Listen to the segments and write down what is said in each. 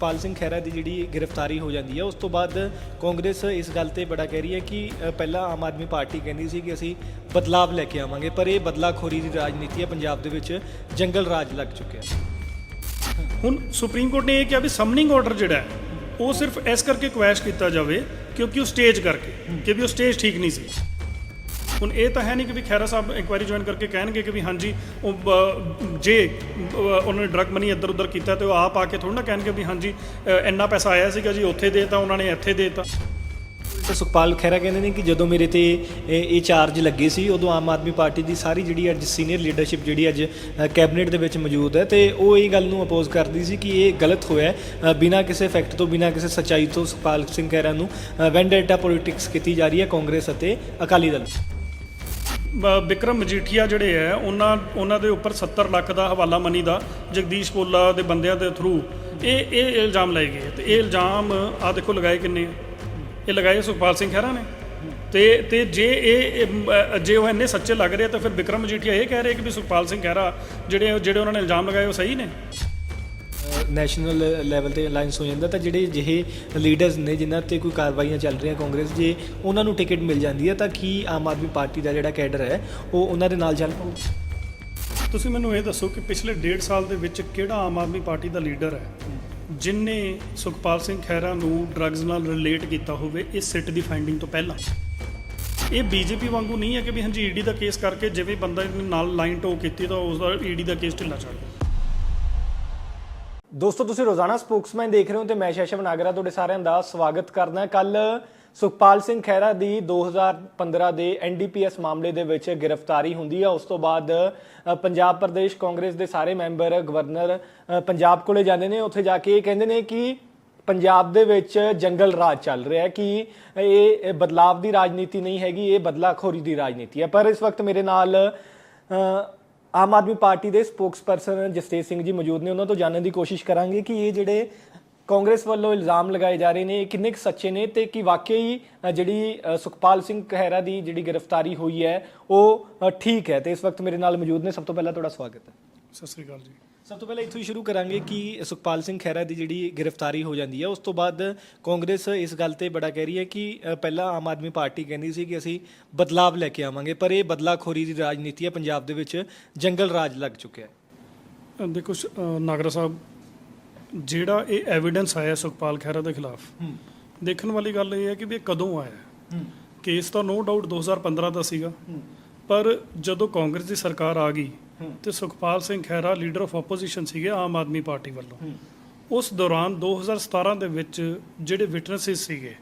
पाल सिंह खैरा की जी गिरफ्तारी हो जाती है, उस तो बाद कांग्रेस इस गल ते बड़ा कह रही है कि पहला आम आदमी पार्टी कहती सी कि असी बदलाव लैके आवांगे, पर यह बदलाखोरी की राजनीति है पंजाब दे विच जंगल राज लग चुके। हुण सुप्रीम कोर्ट ने यह कहा भी समनिंग ऑर्डर जिहड़ा है वो सिर्फ इस करके क्वैश किया जाए क्योंकि वो स्टेज करके कि भी वो स्टेज ठीक नहीं सी। ਹੁਣ ਇਹ ਤਾਂ ਹੈ ਨਹੀਂ ਕਿ ਵੀ ਖੈਰਾ ਸਾਹਿਬ ਇਨਕੁਆਇਰੀ ਜੁਆਇਨ ਕਰਕੇ ਕਹਿਣਗੇ ਕਿ ਵੀ ਹਾਂਜੀ ਉਹ ਜੇ ਉਹਨਾਂ ਨੇ ਡਰੱਗ ਮਨੀ ਇੱਧਰ ਉੱਧਰ ਕੀਤਾ ਤੇ ਉਹ ਆਪ ਆ ਕੇ ਥੋੜ੍ਹਾ ਨਾ ਕਹਿਣਗੇ ਵੀ ਹਾਂਜੀ ਇੰਨਾ ਪੈਸਾ ਆਇਆ ਸੀਗਾ ਜੀ ਉੱਥੇ ਦੇ ਤਾਂ ਉਹਨਾਂ ਨੇ ਇੱਥੇ ਦੇ ਦਿੱਤਾ। ਸੁਖਪਾਲ ਖਹਿਰਾ ਕਹਿੰਦੇ ਨੇ ਕਿ ਜਦੋਂ ਮੇਰੇ ਤੇ ਇਹ ਚਾਰਜ ਲੱਗੇ ਸੀ ਉਦੋਂ ਆਮ ਆਦਮੀ ਪਾਰਟੀ ਦੀ ਸਾਰੀ ਜਿਹੜੀ ਅੱਜ ਸੀਨੀਅਰ ਲੀਡਰਸ਼ਿਪ ਜਿਹੜੀ ਅੱਜ ਕੈਬਨਿਟ ਦੇ ਵਿੱਚ ਮੌਜੂਦ ਹੈ ਤੇ ਉਹ ਇਹ ਗੱਲ ਨੂੰ ਅਪੋਜ਼ ਕਰਦੀ ਸੀ ਕਿ ਇਹ ਗਲਤ ਹੋਇਆ, ਬਿਨਾਂ ਕਿਸੇ ਫੈਕਟ ਤੋਂ ਬਿਨਾਂ ਕਿਸੇ ਸੱਚਾਈ ਤੋਂ ਸੁਖਪਾਲ ਸਿੰਘ ਖਹਿਰਾ ਨੂੰ ਵੈਂਡੇਟਾ ਪੋਲੀਟਿਕਸ ਕੀਤੀ ਜਾ ਰਹੀ ਹੈ ਕਾਂਗਰਸ ਅਤੇ ਅਕਾਲੀ ਦਲ। ਵਿਕਰਮ ਮਜੀਠੀਆ ਜਿਹੜੇ ਹੈ ਉਹਨਾਂ ਦੇ ਉੱਪਰ 70 ਲੱਖ ਦਾ ਹਵਾਲਾ ਮਨੀ ਦਾ ਜਗਦੀਸ਼ ਪੋਲਾ ਦੇ ਬੰਦਿਆਂ ਦੇ ਥਰੂ ਇਹ ਇਲਜ਼ਾਮ ਲਾਏ ਗਏ ਤੇ ਇਹ ਇਲਜ਼ਾਮ ਆ ਦੇਖੋ ਲਗਾਏ ਕਿੰਨੇ ਇਹ ਲਗਾਏ ਸੁਖਪਾਲ ਸਿੰਘ ਖਹਿਰਾ ਨੇ ਤੇ ਜੇ ਉਹ ਇੰਨੇ ਸੱਚੇ ਲੱਗ ਰਹੇ ਤਾਂ ਫਿਰ ਵਿਕਰਮ ਮਜੀਠੀਆ ਇਹ ਕਹਿ ਰਹੇ ਕਿ ਵੀ ਸੁਖਪਾਲ ਸਿੰਘ ਖਹਿਰਾ ਜਿਹੜੇ ਉਹਨਾਂ ਨੇ ਇਲਜ਼ਾਮ ਲਗਾਏ ਉਹ ਸਹੀ ਨੇ। ਨੈਸ਼ਨਲ ਲੈਵਲ 'ਤੇ ਅਲਾਇੰਸ ਹੋ ਜਾਂਦਾ ਤਾਂ ਜਿਹੜੇ ਜਿਹੇ ਲੀਡਰਸ ਨੇ ਜਿਨ੍ਹਾਂ 'ਤੇ ਕੋਈ ਕਾਰਵਾਈਆਂ ਚੱਲ ਰਹੀਆਂ ਕਾਂਗਰਸ ਜੇ ਉਹਨਾਂ ਨੂੰ ਟਿਕਟ ਮਿਲ ਜਾਂਦੀ ਹੈ ਤਾਂ ਕੀ ਆਮ ਆਦਮੀ ਪਾਰਟੀ ਦਾ ਜਿਹੜਾ ਕੈਡਰ ਹੈ ਉਹ ਉਹਨਾਂ ਦੇ ਨਾਲ ਚੱਲ ਪਾਊ? ਤੁਸੀਂ ਮੈਨੂੰ ਇਹ ਦੱਸੋ ਕਿ ਪਿਛਲੇ 1.5 ਸਾਲ ਦੇ ਵਿੱਚ ਕਿਹੜਾ ਆਮ ਆਦਮੀ ਪਾਰਟੀ ਦਾ ਲੀਡਰ ਹੈ ਜਿਨਨੇ ਸੁਖਪਾਲ ਸਿੰਘ ਖਹਿਰਾ ਨੂੰ ਡਰੱਗਸ ਨਾਲ ਰਿਲੇਟ ਕੀਤਾ ਹੋਵੇ ਇਸ ਸਿੱਟ ਦੀ ਫਾਈਂਡਿੰਗ ਤੋਂ ਪਹਿਲਾਂ? ਇਹ ਬੀਜੇਪੀ ਵਾਂਗੂ ਨਹੀਂ ਹੈ ਕਿ ਵੀ ਹਾਂਜੀ ਈਡੀ ਦਾ ਕੇਸ ਕਰਕੇ ਜਿਵੇਂ ਬੰਦਾ ਨਾਲ ਲਾਈਨ ਟੋ ਕੀਤੀ ਤਾਂ ਉਸ ਦਾ ਈਡੀ ਦਾ ਕੇਸ ਢਿੱਲਾ ਛੱਡ। ਦੋਸਤੋ ਤੁਸੀਂ ਰੋਜ਼ਾਨਾ ਸਪੋਕਸਮੈਨ ਦੇਖ ਰਹੇ ਹੋ ਤੇ ਮੈਂ ਸ਼ੈਸ਼ਵ ਨਾਗਰਾ ਤੁਹਾਡੇ ਸਾਰਿਆਂ ਦਾ ਸਵਾਗਤ ਕਰਦਾ। ਕੱਲ ਸੁਖਪਾਲ ਸਿੰਘ ਖਹਿਰਾ ਦੀ 2015 ਦੇ ਐਨਡੀਪੀਐਸ ਮਾਮਲੇ ਦੇ ਵਿੱਚ ਗ੍ਰਿਫਤਾਰੀ ਹੁੰਦੀ ਹੈ। ਉਸ ਤੋਂ ਬਾਅਦ ਪੰਜਾਬ ਪ੍ਰਦੇਸ਼ ਕਾਂਗਰਸ ਦੇ ਸਾਰੇ ਮੈਂਬਰ ਗਵਰਨਰ ਪੰਜਾਬ ਕੋਲੇ ਜਾਂਦੇ ਨੇ। ਉੱਥੇ ਜਾ ਕੇ ਇਹ ਕਹਿੰਦੇ ਨੇ ਕਿ ਪੰਜਾਬ ਦੇ ਵਿੱਚ ਜੰਗਲ ਰਾਜ ਚੱਲ ਰਿਹਾ ਹੈ, ਕਿ ਇਹ ਬਦਲਾਵ ਦੀ ਰਾਜਨੀਤੀ ਨਹੀਂ ਹੈਗੀ, ਇਹ ਬਦਲਾਖੋਰੀ ਦੀ ਰਾਜਨੀਤੀ ਹੈ। ਪਰ ਇਸ ਵਕਤ ਮੇਰੇ ਨਾਲ ਆਮ ਆਦਮੀ ਪਾਰਟੀ ਦੇ ਸਪੋਕਸਪਰਸਨ ਜਸਤੇਜ ਸਿੰਘ ਜੀ ਮੌਜੂਦ ਨੇ। ਉਹਨਾਂ ਤੋਂ ਜਾਣਨ ਦੀ ਕੋਸ਼ਿਸ਼ ਕਰਾਂਗੇ ਕਿ ਇਹ ਜਿਹੜੇ ਕਾਂਗਰਸ ਵੱਲੋਂ ਇਲਜ਼ਾਮ ਲਗਾਏ ਜਾ ਰਹੇ ਨੇ ਇਹ ਕਿੰਨੇ ਕੁ ਸੱਚੇ ਨੇ ਤੇ ਕਿ ਵਾਕਈ ਜਿਹੜੀ ਸੁਖਪਾਲ ਸਿੰਘ ਖਹਿਰਾ ਦੀ ਜਿਹੜੀ ਗ੍ਰਿਫਤਾਰੀ ਹੋਈ ਹੈ ਉਹ ਠੀਕ ਹੈ। ਤੇ ਇਸ ਵਕਤ ਮੇਰੇ ਨਾਲ ਮੌਜੂਦ ਨੇ। ਸਭ ਤੋਂ ਪਹਿਲਾਂ ਤੁਹਾਡਾ ਸਵਾਗਤ ਹੈ। ਸਤਿ ਸ਼੍ਰੀ ਅਕਾਲ ਜੀ। ਸਭ ਤੋਂ ਪਹਿਲਾਂ ਇੱਥੋਂ ਹੀ ਸ਼ੁਰੂ ਕਰਾਂਗੇ ਕਿ ਸੁਖਪਾਲ ਸਿੰਘ ਖਹਿਰਾ ਦੀ ਜਿਹੜੀ ਗ੍ਰਿਫਤਾਰੀ ਹੋ ਜਾਂਦੀ ਹੈ ਉਸ ਤੋਂ ਬਾਅਦ ਕਾਂਗਰਸ ਇਸ ਗੱਲ ਤੇ ਬੜਾ ਕਹਿ ਰਹੀ ਹੈ ਕਿ ਪਹਿਲਾਂ ਆਮ ਆਦਮੀ ਪਾਰਟੀ ਕਹਿੰਦੀ ਸੀ ਕਿ ਅਸੀਂ ਬਦਲਾਵ ਲੈ ਕੇ ਆਵਾਂਗੇ, ਪਰ ਇਹ ਬਦਲਾਖੋਰੀ ਦੀ ਰਾਜਨੀਤੀ ਹੈ ਪੰਜਾਬ ਦੇ ਵਿੱਚ ਜੰਗਲ ਰਾਜ ਲੱਗ ਚੁੱਕਿਆ ਹੈ। ਦੇਖੋ ਨਾਗਰਾ ਸਾਹਿਬ, ਜਿਹੜਾ ਇਹ ਐਵੀਡੈਂਸ ਆਇਆ ਸੁਖਪਾਲ ਖਹਿਰਾ ਦੇ ਖਿਲਾਫ, ਦੇਖਣ ਵਾਲੀ ਗੱਲ ਇਹ ਹੈ ਕਿ ਵੀ ਇਹ ਕਦੋਂ ਆਇਆ। ਕੇਸ ਤਾਂ ਨੋ ਡਾਊਟ 2015 ਦਾ ਸੀਗਾ, ਪਰ ਜਦੋਂ ਕਾਂਗਰਸ ਦੀ ਸਰਕਾਰ ਆ ਗਈ ਤੇ Sukhpal Singh Khaira leader of opposition ਸੀਗੇ ਆਮ ਆਦਮੀ ਪਾਰਟੀ ਵੱਲੋਂ। ਉਸ ਦੌਰਾਨ 2017 ਦੇ ਵਿੱਚ ਜਿਹੜੇ ਵਿਟਨੈਸਿਸ ਸੀਗੇ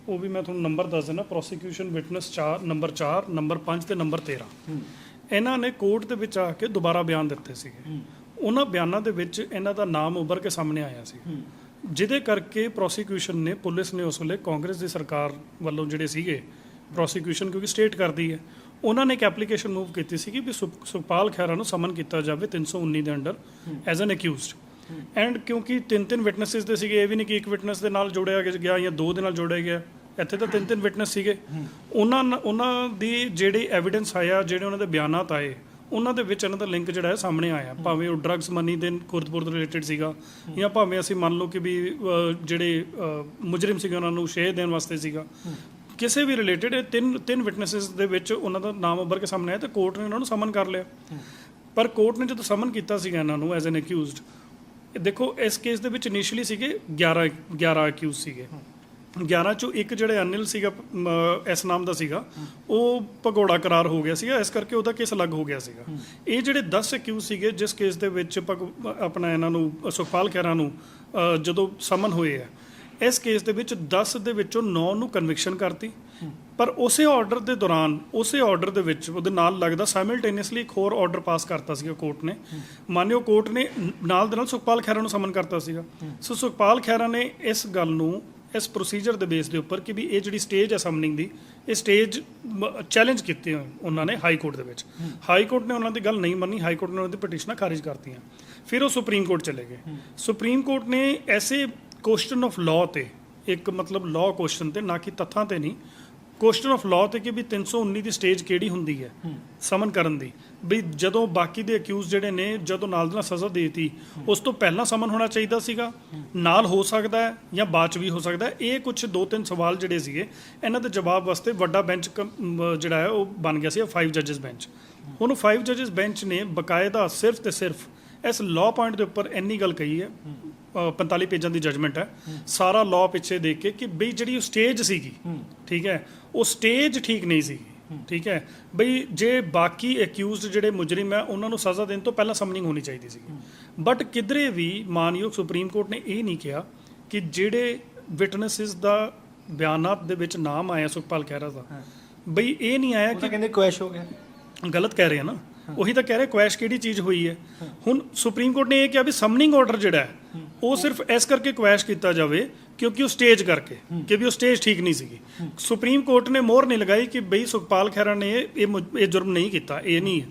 ਉਹ ਵੀ ਮੈਂ ਤੁਹਾਨੂੰ ਨੰਬਰ ਦੱਸ ਦਿੰਦਾ। ਪ੍ਰੋਸੀਕਿਊਸ਼ਨ ਵਿਟਨੈਸ 4 ਨੰਬਰ 4 ਨੰਬਰ 5 ਤੇ ਨੰਬਰ 13 ਇਹਨਾਂ ਨੇ ਕੋਰਟ ਦੇ ਵਿੱਚ ਆ ਕੇ ਦੁਬਾਰਾ ਬਿਆਨ ਦਿੱਤੇ ਸੀਗੇ। ਉਹਨਾਂ ਬਿਆਨਾਂ ਦੇ ਵਿੱਚ ਇਹਨਾਂ ਦਾ ਨਾਮ ਉੱਭਰ ਕੇ ਸਾਹਮਣੇ ਆਇਆ ਸੀ, ਜਿਹਦੇ ਕਰਕੇ ਪ੍ਰੋਸੀਕਿਊਸ਼ਨ ਨੇ, ਪੁਲਿਸ ਨੇ ਉਸ ਵੇਲੇ ਕਾਂਗਰਸ ਦੀ ਸਰਕਾਰ ਵੱਲੋਂ ਜਿਹੜੇ ਸੀਗੇ ਪ੍ਰੋਸੀਕਿਊਸ਼ਨ, ਕਿਉਂਕਿ ਸਟੇਟ ਕਰਦੀ ਹੈ, ਉਹਨਾਂ ਨੇ ਇੱਕ ਐਪਲੀਕੇਸ਼ਨ ਮੂਵ ਕੀਤੀ ਸੀ ਕਿ ਵੀ ਸੁਖਪਾਲ ਖਹਿਰਾ ਨੂੰ ਸਮਨ ਕੀਤਾ ਜਾਵੇ 319 ਦੇ under as an accused. And ਕਿਉਂਕਿ 3 ਵਿਟਨੈਸਿਸ ਦੇ ਸੀਗੇ, ਇਹ ਵੀ ਨਹੀਂ ਕਿ ਇੱਕ ਵਿਟਨੈਸ ਦੇ ਨਾਲ ਜੋੜਿਆ ਗਿਆ ਜਾਂ 2 ਦੇ ਨਾਲ ਜੋੜਿਆ ਗਿਆ, ਇੱਥੇ ਤਾਂ 3 ਵਿਟਨੈਸ ਸੀਗੇ। ਉਹਨਾਂ ਦੀ ਜਿਹੜੀ ਐਵੀਡੈਂਸ ਆਇਆ, ਜਿਹੜੇ ਉਹਨਾਂ ਦੇ ਬਿਆਨਾਤ ਆਏ, ਉਹਨਾਂ ਦੇ ਵਿੱਚ ਇਹਨਾਂ ਦਾ ਲਿੰਕ ਜਿਹੜਾ ਹੈ ਸਾਹਮਣੇ ਆਇਆ। ਭਾਵੇਂ ਉਹ ਡਰੱਗਸ ਮਨੀ ਦੇ ਖੁਰਦਪੁਰ ਤੋਂ ਰਿਲੇਟਡ ਸੀਗਾ ਜਾਂ ਭਾਵੇਂ ਅਸੀਂ ਮੰਨ ਲਓ ਕਿ ਵੀ ਜਿਹੜੇ ਮੁਜਰਿਮ ਸੀਗੇ ਉਹਨਾਂ ਨੂੰ ਸ਼ੇਅ ਦੇਣ ਵਾਸਤੇ ਸੀਗਾ, ਕਿਸੇ ਵੀ ਰਿਲੇਟਡ ਤਿੰਨ ਵਿਟਨੈਸਿਸ ਦੇ ਵਿੱਚ ਉਹਨਾਂ ਦਾ ਨਾਮ ਉੱਭਰ ਕੇ ਸਾਹਮਣੇ ਆਇਆ ਤੇ ਕੋਰਟ ਨੇ ਉਹਨਾਂ ਨੂੰ ਸਮਨ ਕਰ ਲਿਆ। ਪਰ ਕੋਰਟ ਨੇ ਜਦੋਂ ਸਮਨ ਕੀਤਾ ਸੀਗਾ ਇਹਨਾਂ ਨੂੰ ਐਜ਼ ਐਨ ਅਕਿਊਜ਼ਡ, ਦੇਖੋ ਇਸ ਕੇਸ ਦੇ ਵਿੱਚ ਇਨੀਸ਼ੀਅਲੀ ਸੀਗੇ 11 ਅਕਿਊਜ਼ ਸੀਗੇ। 11 ਚੋਂ ਇੱਕ ਜਿਹੜੇ ਅਨਿਲ ਸੀਗਾ, ਇਸ ਨਾਮ ਦਾ ਸੀਗਾ, ਉਹ ਭਗੌੜਾ ਕਰਾਰ ਹੋ ਗਿਆ ਸੀਗਾ, ਇਸ ਕਰਕੇ ਉਹਦਾ ਕੇਸ ਅਲੱਗ ਹੋ ਗਿਆ ਸੀਗਾ। ਇਹ ਜਿਹੜੇ 10 ਅਕਿਊਜ਼ ਸੀਗੇ ਜਿਸ ਕੇਸ ਦੇ ਵਿੱਚ ਆਪਣਾ ਇਹਨਾਂ ਨੂੰ ਸੁਖਪਾਲ ਖਹਿਰਾ ਨੂੰ ਜਦੋਂ ਸਮਨ ਹੋਏ ਆ, ਇਸ ਕੇਸ ਦੇ ਵਿੱਚ 10 ਦੇ ਵਿੱਚੋਂ 9 ਨੂੰ ਕਨਵਿਕਸ਼ਨ ਕਰਤੀ। ਪਰ ਉਸੇ ਆਰਡਰ ਦੇ ਦੌਰਾਨ, ਉਸੇ ਆਰਡਰ ਦੇ ਵਿੱਚ ਉਹਦੇ ਨਾਲ ਲੱਗਦਾ ਸਾਈਮਲਟੇਨੀਅਸਲੀ ਇੱਕ ਹੋਰ ਆਰਡਰ ਪਾਸ ਕਰਤਾ ਸੀਗਾ ਕੋਰਟ ਨੇ। ਮਾਨਿਓ ਕੋਰਟ ਨੇ ਨਾਲ ਦੇ ਨਾਲ ਸੁਖਪਾਲ ਖਹਿਰਾ ਨੂੰ ਸਮਨ ਕਰਤਾ ਸੀਗਾ। ਸੋ ਸੁਖਪਾਲ ਖਹਿਰਾ ਨੇ ਇਸ ਗੱਲ ਨੂੰ, ਇਸ ਪ੍ਰੋਸੀਜਰ ਦੇ ਬੇਸ ਦੇ ਉੱਪਰ ਕਿ ਵੀ ਇਹ ਜਿਹੜੀ ਸਟੇਜ ਹੈ ਸਮਨਿੰਗ ਦੀ, ਇਹ ਸਟੇਜ ਚੈਲੰਜ ਕੀਤੇ ਉਹਨਾਂ ਨੇ ਹਾਈ ਕੋਰਟ ਦੇ ਵਿੱਚ। ਹਾਈ ਕੋਰਟ ਨੇ ਉਹਨਾਂ ਦੀ ਗੱਲ ਨਹੀਂ ਮੰਨੀ, ਹਾਈ ਕੋਰਟ ਨੇ ਉਹਨਾਂ ਦੀ ਪਟੀਸ਼ਨਾਂ ਖਾਰਿਜ ਕਰਤੀਆਂ। ਫਿਰ ਉਹ ਸੁਪਰੀਮ ਕੋਰਟ ਚਲੇ ਗਏ। ਸੁਪਰੀਮ ਕੋਰਟ ਨੇ ਐਸੇ ਕੁਐਸਚਨ ਆਫ ਲਾਅ ਤੇ, ਇੱਕ ਮਤਲਬ ਲਾਅ ਕੁਐਸਚਨ ਤੇ, ਨਾ ਕਿ ਤੱਥਾਂ ਤੇ ਨਹੀਂ, ਕੁਐਸਚਨ ਆਫ ਲਾਅ ਤੇ ਕਿ ਵੀ 319 ਦੀ ਸਟੇਜ ਕਿਹੜੀ ਹੁੰਦੀ ਹੈ ਸਮਨ ਕਰਨ ਦੀ, ਵੀ ਜਦੋਂ ਬਾਕੀ ਦੇ ਅਕਿਊਜ਼ ਜਿਹੜੇ ਨੇ ਜਦੋਂ ਨਾਲ ਦੀ ਨਾਲ ਸਜ਼ਾ ਦੇਤੀ ਉਸ ਤੋਂ ਪਹਿਲਾਂ ਸਮਨ ਹੋਣਾ ਚਾਹੀਦਾ ਸੀਗਾ, ਨਾਲ ਹੋ ਸਕਦਾ ਹੈ ਜਾਂ ਬਾਅਦ ਚ ਵੀ ਹੋ ਸਕਦਾ ਹੈ। ਇਹ ਕੁਝ 2-3 ਸਵਾਲ ਜਿਹੜੇ ਸੀਗੇ ਇਹਨਾਂ ਦੇ ਜਵਾਬ ਵਾਸਤੇ ਵੱਡਾ ਬੈਂਚ ਜਿਹੜਾ ਹੈ ਉਹ ਬਣ ਗਿਆ ਸੀ 5 ਜੱਜਸ ਬੈਂਚ। ਹੁਣ 5 ਜੱਜਸ ਬੈਂਚ ਨੇ ਬਕਾਇਦਾ ਸਿਰਫ ਤੇ ਸਿਰਫ ਇਸ ਲਾਅ ਪੁਆਇੰਟ ਦੇ ਉੱਪਰ ਇੰਨੀ ਗੱਲ ਕਹੀ ਹੈ, 45 ਪੇਜਾਂ ਦੀ ਜਜਮੈਂਟ ਹੈ, ਸਾਰਾ ਲਾਅ ਪਿੱਛੇ ਦੇਖ ਕੇ ਕਿ ਬਈ ਜਿਹੜੀ ਉਹ ਸਟੇਜ ਸੀਗੀ, ਠੀਕ ਹੈ, ਉਹ ਸਟੇਜ ਠੀਕ ਨਹੀਂ ਸੀਗੀ, ਠੀਕ ਹੈ, ਬਈ ਜੇ ਬਾਕੀ ਅਕਿਊਜ਼ਡ ਜਿਹੜੇ ਮੁਜਰਿਮ ਹੈ ਉਹਨਾਂ ਨੂੰ ਸਜ਼ਾ ਦੇਣ ਤੋਂ ਪਹਿਲਾਂ ਸਮਨਿੰਗ ਹੋਣੀ ਚਾਹੀਦੀ ਸੀਗੀ। ਬਟ ਕਿਧਰੇ ਵੀ ਮਾਨਯੋਗ ਸੁਪਰੀਮ ਕੋਰਟ ਨੇ ਇਹ ਨਹੀਂ ਕਿਹਾ ਕਿ ਜਿਹੜੇ ਵਿਟਨੈਸਿਸ ਦਾ ਬਿਆਨਾਤ ਦੇ ਵਿੱਚ ਨਾਮ ਆਇਆ ਸੁਖਪਾਲ ਖਹਿਰਾ ਦਾ, ਬਈ ਇਹ ਨਹੀਂ ਆਇਆ ਕਿ ਕਹਿੰਦੇ ਕੁਐਸ਼ ਹੋ ਗਿਆ। ਗਲਤ ਕਹਿ ਰਹੇ ਆ ਨਾ, ਉਹੀ ਤਾਂ ਕਹਿ ਰਹੇ ਕੁਐਸ਼ ਕਿਹੜੀ ਚੀਜ਼ ਹੋਈ ਹੈ। ਹੁਣ ਸੁਪਰੀਮ ਕੋਰਟ ਨੇ ਇਹ ਕਿਹਾ ਵੀ ਸਮਨਿੰਗ ਆਰਡਰ ਜਿਹੜਾ ਹੈ ਉਹ ਸਿਰਫ ਇਸ ਕਰਕੇ ਕੁਐਸ਼ ਕੀਤਾ ਜਾਵੇ ਕਿਉਂਕਿ ਉਹ ਸਟੇਜ ਕਰਕੇ, ਕਿ ਵੀ ਉਹ ਸਟੇਜ ਠੀਕ ਨਹੀਂ ਸੀਗੀ। ਸੁਪਰੀਮ ਕੋਰਟ ਨੇ ਮੋਹਰ ਨਹੀਂ ਲਗਾਈ ਕਿ ਬਈ ਸੁਖਪਾਲ ਖਹਿਰਾ ਨੇ ਇਹ ਜੁਰਮ ਨਹੀਂ ਕੀਤਾ, ਇਹ ਨਹੀਂ ਹੈ।